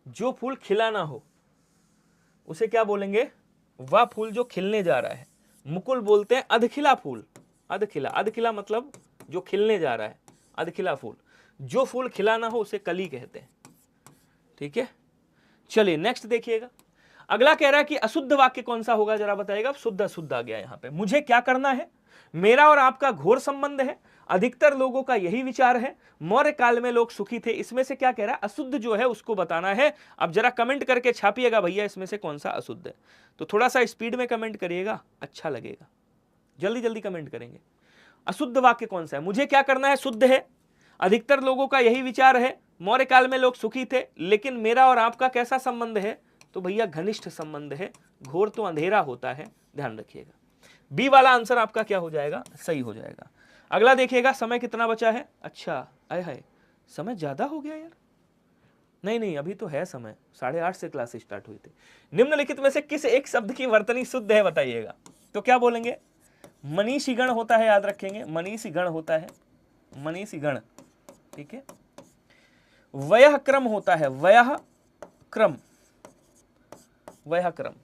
जो फूल खिला ना हो उसे क्या बोलेंगे? वह फूल जो खिलने जा रहा है। मुकुल बोलते हैं अधखिला फूल। अधखिला मतलब जो खिलने जा रहा है, अधखिला फूल। जो फूल खिला ना हो उसे कली कहते हैं, ठीक है। चलिए नेक्स्ट देखिएगा। अगला कह रहा है कि अशुद्ध वाक्य कौन सा होगा, जरा बताइएगा। शुद्ध अशुद्ध आ गया यहां पे। मुझे क्या करना है, मेरा और आपका घोर संबंध है, अधिकतर लोगों का यही विचार है, मौर्य काल में लोग सुखी थे। इसमें से क्या कह रहा है? अशुद्ध जो है उसको बताना है। अब जरा कमेंट करके छापिएगा भैया इसमें से कौन सा अशुद्ध है। तो थोड़ा सा स्पीड में कमेंट करिएगा, अच्छा लगेगा। जल्दी जल्दी कमेंट करेंगे। अशुद्ध वाक्य कौन सा है? मुझे क्या करना है शुद्ध है, अधिकतर लोगों का यही विचार है, मौर्य काल में लोग सुखी थे, लेकिन मेरा और आपका कैसा संबंध है? तो भैया घनिष्ठ संबंध है। घोर तो अंधेरा होता है, ध्यान रखिएगा। बी वाला आंसर आपका क्या हो जाएगा? सही हो जाएगा। अगला देखिएगा, समय कितना बचा है? अच्छा, आय हाय, समय ज्यादा हो गया यार। नहीं, अभी तो है समय, 8:30 से क्लास स्टार्ट हुई थी। निम्नलिखित में से किस एक शब्द की वर्तनी शुद्ध है बताइएगा। तो क्या बोलेंगे? मनीषीगण होता है, याद रखेंगे, मनीषीगण होता है, मनीषीगण, ठीक है। वयः क्रम होता है, वयः क्रम, वयः क्रम।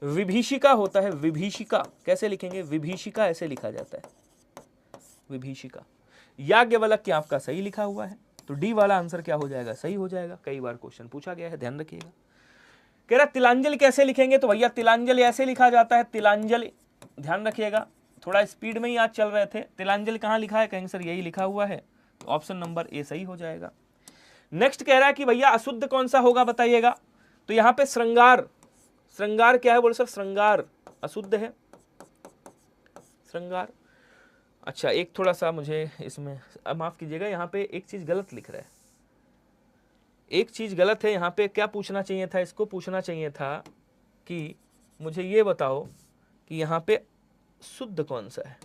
विभीषिका होता है, विभीषिका कैसे लिखेंगे? विभीषिका ऐसे लिखा जाता है, विभीषिका। याज्ञवल्क्य आपका सही लिखा हुआ है, तो डी वाला आंसर क्या हो जाएगा? सही हो जाएगा। कई बार क्वेश्चन पूछा गया है, ध्यान रखिएगा। कह रहा तिलांजलि कैसे लिखेंगे? तो भैया तिलांजलि ऐसे लिखा जाता है, तिलांजलि, ध्यान रखिएगा। थोड़ा स्पीड में ही आज चल रहे थे। तिलांजलि कहां लिखा है? कहेंगे सर यही लिखा हुआ है, तो ऑप्शन नंबर ए सही हो जाएगा। नेक्स्ट कह रहा है कि भैया अशुद्ध कौन सा होगा बताइएगा। तो यहां पे श्रृंगार, श्रृंगार क्या है? बोले सर श्रृंगार अशुद्ध है, श्रृंगार। अच्छा, एक थोड़ा सा मुझे इसमें माफ कीजिएगा, यहाँ पे एक चीज गलत लिख रहा है, एक चीज गलत है यहाँ पे। क्या पूछना चाहिए था? इसको पूछना चाहिए था कि मुझे ये बताओ कि यहाँ पे शुद्ध कौन सा है।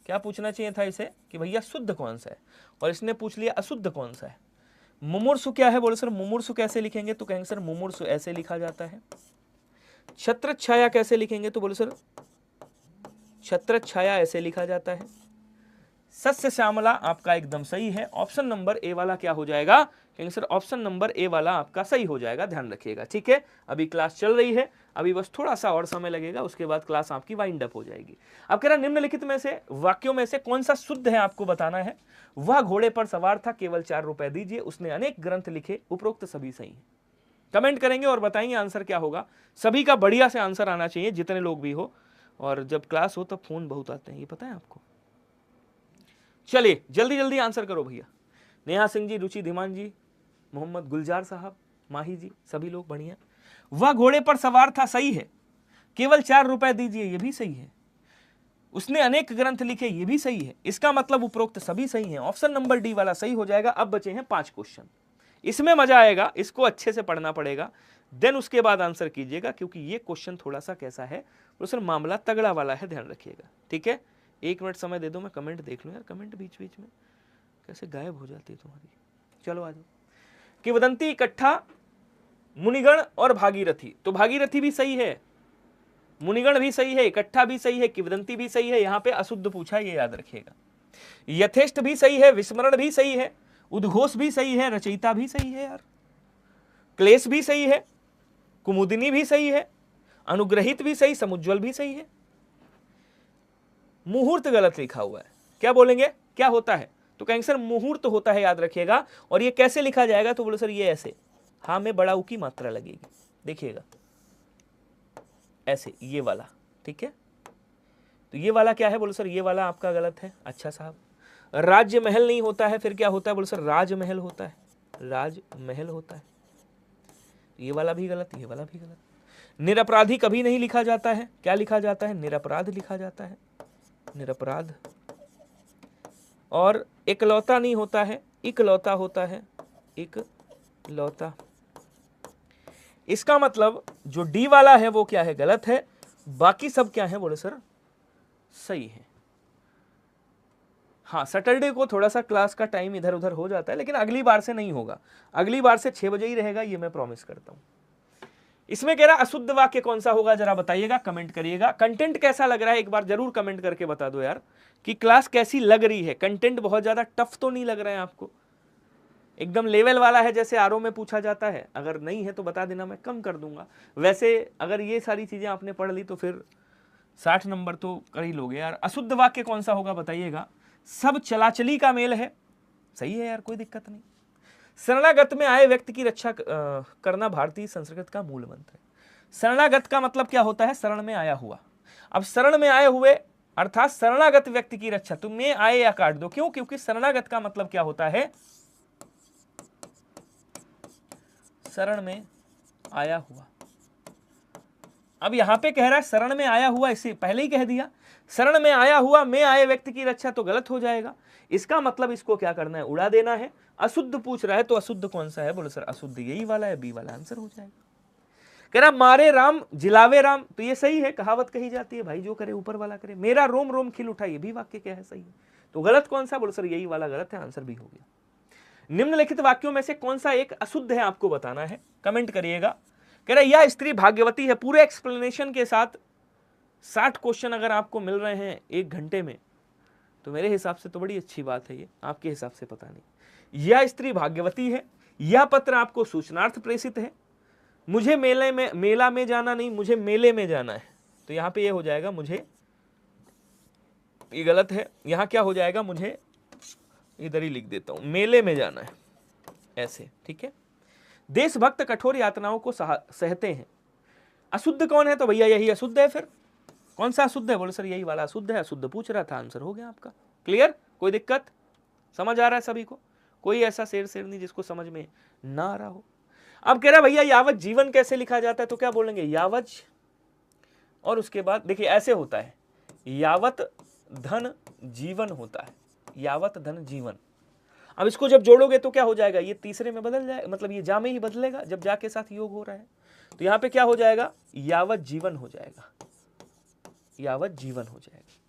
क्या पूछना चाहिए था इसे कि भैया शुद्ध कौन सा है, और इसने पूछ लिया अशुद्ध कौन सा है। मुमूर्षु क्या है? बोले सर मुमूर्षु कैसे लिखेंगे? तो कहेंगे सर मुमूर्षु ऐसे लिखा जाता है। छत्र छाया कैसे लिखेंगे? तो बोले सर छत्र छाया ऐसे लिखा जाता है। सस्य श्यामला आपका एकदम सही है। ऑप्शन नंबर ए वाला क्या हो जाएगा? कहेंगे सर ऑप्शन नंबर ए वाला आपका सही हो जाएगा, ध्यान रखिएगा, ठीक है। अभी क्लास चल रही है, अभी बस थोड़ा सा और समय लगेगा, उसके बाद क्लास आपकी वाइंड अप हो जाएगी। अब कह रहा निम्नलिखित में से वाक्यों में से कौन सा शुद्ध है आपको बताना है। वह घोड़े पर सवार था, केवल 4 रुपए दीजिए, उसने अनेक ग्रंथ लिखे, उपरोक्त सभी सही है। कमेंट करेंगे और बताएंगे आंसर क्या होगा। सभी का बढ़िया से आंसर आना चाहिए, जितने लोग भी हो, और जब क्लास हो तब फोन बहुत आते हैं, ये पता है आपको। चलिए जल्दी जल्दी आंसर करो भैया। नेहा सिंह जी, रुचि धीमान जी, मोहम्मद गुलजार साहब, माही जी, सभी लोग बढ़िया। वह घोड़े पर सवार था, सही है। केवल 4 रुपए दीजिए, ये भी सही है। उसने अनेक ग्रंथ लिखे, ये भी सही है। इसका मतलब उपरोक्त सभी सही हैं। ऑप्शन नंबर डी वाला सही हो जाएगा। अब बचे हैं 5 क्वेश्चन, इसमें मजा आएगा, इसको अच्छे से पढ़ना पड़ेगा, देन उसके बाद आंसर कीजिएगा, क्योंकि ये क्वेश्चन थोड़ा सा कैसा है, सर मामला तगड़ा वाला है, ध्यान रखिएगा, ठीक है। 1 मिनट समय दे दो, मैं कमेंट देख लूं यार, कमेंट बीच बीच में कैसे गायब हो जाती है तुम्हारी। चलो आ जाओ। किंवदंती, इकट्ठा, मुनिगण और भागीरथी। तो भागीरथी भी सही है, मुनिगण भी सही है, इकट्ठा भी सही है, किंवदंती भी सही है। यहां पे अशुद्ध पूछा, ये याद रखिएगा। यथेष्ट भी सही है, विस्मरण भी सही है, उद्घोष भी सही है, रचयिता भी सही है यार, क्लेश भी सही है, कुमुदिनी भी सही है, अनुग्रहित भी सही, समुज्ज्वल भी सही है। मुहूर्त गलत लिखा हुआ है, क्या बोलेंगे? क्या होता है? तो कहेंगे सर मुहूर्त होता है, याद रखिएगा। और ये कैसे लिखा जाएगा, तो बोलो सर ये ऐसे, हाँ में बड़ा ऊ की मात्रा लगेगी, देखिएगा ऐसे, ये वाला, ठीक है। तो ये वाला क्या है, बोलो सर ये वाला आपका गलत है। अच्छा साहब, राज्य महल नहीं होता है, फिर क्या होता है, बोलो सर राजमहल होता है, राजमहल होता है। ये वाला भी गलत, ये वाला भी गलत। निरपराधी कभी नहीं लिखा जाता है, क्या लिखा जाता है, निरपराध लिखा जाता है, निरपराध। और इकलौता नहीं होता है, इकलौता होता है, इकलौता। इसका मतलब जो डी वाला है वो क्या है, गलत है, बाकी सब क्या है, बोले सर सही है। हाँ, सैटरडे को थोड़ा सा क्लास का टाइम इधर उधर हो जाता है, लेकिन अगली बार से नहीं होगा, अगली बार से 6 बजे ही रहेगा, ये मैं प्रॉमिस करता हूं। इसमें कह रहा अशुद्ध वाक्य कौन सा होगा, जरा बताइएगा, कमेंट करिएगा। कंटेंट कैसा लग रहा है एक बार जरूर कमेंट करके बता दो यार, कि क्लास कैसी लग रही है। कंटेंट बहुत ज्यादा टफ तो नहीं लग रहा है आपको, एकदम लेवल वाला है जैसे आरओ में पूछा जाता है? अगर नहीं है तो बता देना, मैं कम कर दूंगा। वैसे अगर ये सारी चीजें आपने पढ़ ली तो फिर 60 नंबर तो कर ही लोगे यार। अशुद्ध वाक्य कौन सा होगा बताइएगा। सब चलाचली का मेल है, सही है यार, कोई दिक्कत नहीं। शरणागत में आए व्यक्ति की रक्षा करना भारतीय संस्कृति का मूल मंत्र है। शरणागत का मतलब क्या होता है, शरण में आया हुआ। अब शरण में आए हुए अर्थात शरणागत व्यक्ति की रक्षा, तुमने आए या काट दो, क्यों? क्योंकि शरणागत का मतलब क्या होता है, शरण में आया हुआ। अब यहां पे कह रहा है शरण में आया हुआ, इसे पहले ही कह दिया, शरण में आया हुआ में आए व्यक्ति की रक्षा, तो गलत हो जाएगा। इसका मतलब इसको क्या करना है, उड़ा देना है। अशुद्ध पूछ रहा है तो अशुद्ध कौन सा है, बोले सर अशुद्ध यही वाला है, बी वाला आंसर हो जाएगा। कह रहा मारे राम जिलावे राम, तो ये सही है, कहावत कही जाती है भाई जो करे ऊपर वाला करे। मेरा रोम रोम खिल उठा, ये भी वाक्य क्या है, सही है। तो गलत कौन सा, बोले सर यही वाला गलत है, आंसर भी हो गया। निम्नलिखित वाक्यों में से कौन सा एक अशुद्ध है आपको बताना है, कमेंट करिएगा। कह रहा यह स्त्री भाग्यवती है, पूरे एक्सप्लेनेशन के साथ 60 क्वेश्चन अगर आपको मिल रहे हैं 1 घंटे में, तो मेरे हिसाब से तो बड़ी अच्छी बात है ये, आपके हिसाब से पता नहीं। यह स्त्री भाग्यवती है, यह पत्र आपको सूचनार्थ प्रेषित है, मुझे मेला में जाना नहीं, मुझे मेले में जाना है। तो यहां पे ये हो जाएगा मुझे, ये गलत है, यहां क्या हो जाएगा, मुझे इधर ही लिख देता हूं, मेले में जाना है, ऐसे, ठीक है। देशभक्त कठोर यातनाओं को सहते हैं। अशुद्ध कौन है, तो भैया यही अशुद्ध है। फिर कौन सा अशुद्ध है, बोले सर यही वाला अशुद्ध है। अशुद्ध पूछ रहा था, आंसर हो गया आपका। क्लियर, कोई दिक्कत, समझ आ रहा है सभी को? कोई ऐसा शेर नहीं जिसको समझ में ना आ रहा हो। अब कह रहा भैया यावत जीवन कैसे लिखा जाता है, तो क्या बोलेंगे, यावज, और उसके बाद देखिए ऐसे होता है, यावत धन जीवन होता है, यावत धन जीवन। अब इसको जब जोड़ोगे तो क्या हो जाएगा, ये तीसरे में बदल जाएगा, मतलब ये जा में ही बदलेगा जब जा के साथ योग हो रहा है। तो यहां पे क्या हो जाएगा, यावत जीवन हो जाएगा, यावत जीवन हो जाएगा।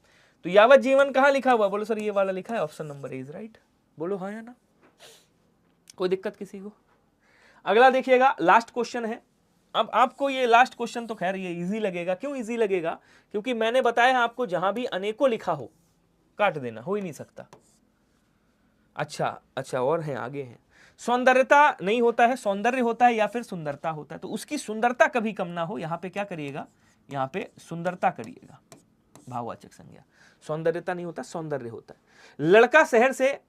तो यावत जीवन कहां लिखा हुआ, बोलो सर ये वाला लिखा है, option number A is right. बोलो हाँ या ना, कोई दिक्कत किसी को? अगला देखिएगा, लास्ट क्वेश्चन है। अब आपको ये लास्ट क्वेश्चन तो खैर ये इजी लगेगा। क्यों इजी लगेगा, क्योंकि मैंने बताया आपको जहां भी अनेकों लिखा हो काट देना, हो ही नहीं सकता। अच्छा और है, आगे है। सौंदर्यता नहीं होता है, सौंदर्य होता है या फिर सुंदरता होता है। तो उसकी सुंदरता कभी कम ना हो, यहां पे क्या करिएगा, यहां पे सुंदरता करिएगा, भाववाचक संज्ञा। सौंदर्यता नहीं होता, सौंदर्य होता है। लड़का शहर से,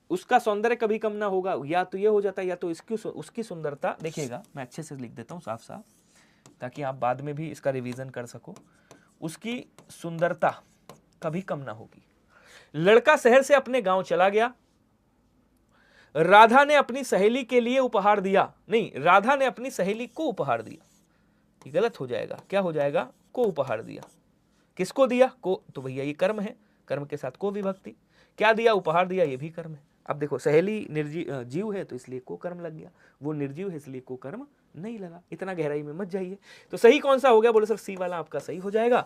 उसका सौंदर्य कभी कम ना होगा, या तो ये हो जाता है या तो उसकी सुंदरता। देखिएगा मैं अच्छे से लिख देता हूं साफ साफ, ताकि आप बाद में भी इसका रिवीजन कर सको। उसकी सुंदरता कभी कम ना होगी। लड़का शहर से अपने गांव चला गया, राधा ने अपनी सहेली के लिए उपहार दिया, नहीं राधा ने अपनी सहेली को उपहार दिया, ये गलत हो जाएगा। क्या हो जाएगा, को उपहार दिया। किसको दिया, को, तो भैया ये कर्म है, कर्म के साथ को विभक्ति। क्या दिया, उपहार दिया, ये भी कर्म है। अब देखो सहेली जीव है तो इसलिए को कर्म लग गया, वो निर्जीव है इसलिए को कर्म नहीं लगा। इतना गहराई में मत जाइए। तो सही कौन सा हो गया, बोले सर सी वाला आपका सही हो जाएगा।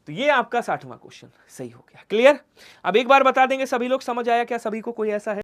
तो ये आपका 60वां क्वेश्चन सही हो गया। क्लियर? अब एक बार बता देंगे सभी लोग, समझ आया क्या सभी को? कोई ऐसा है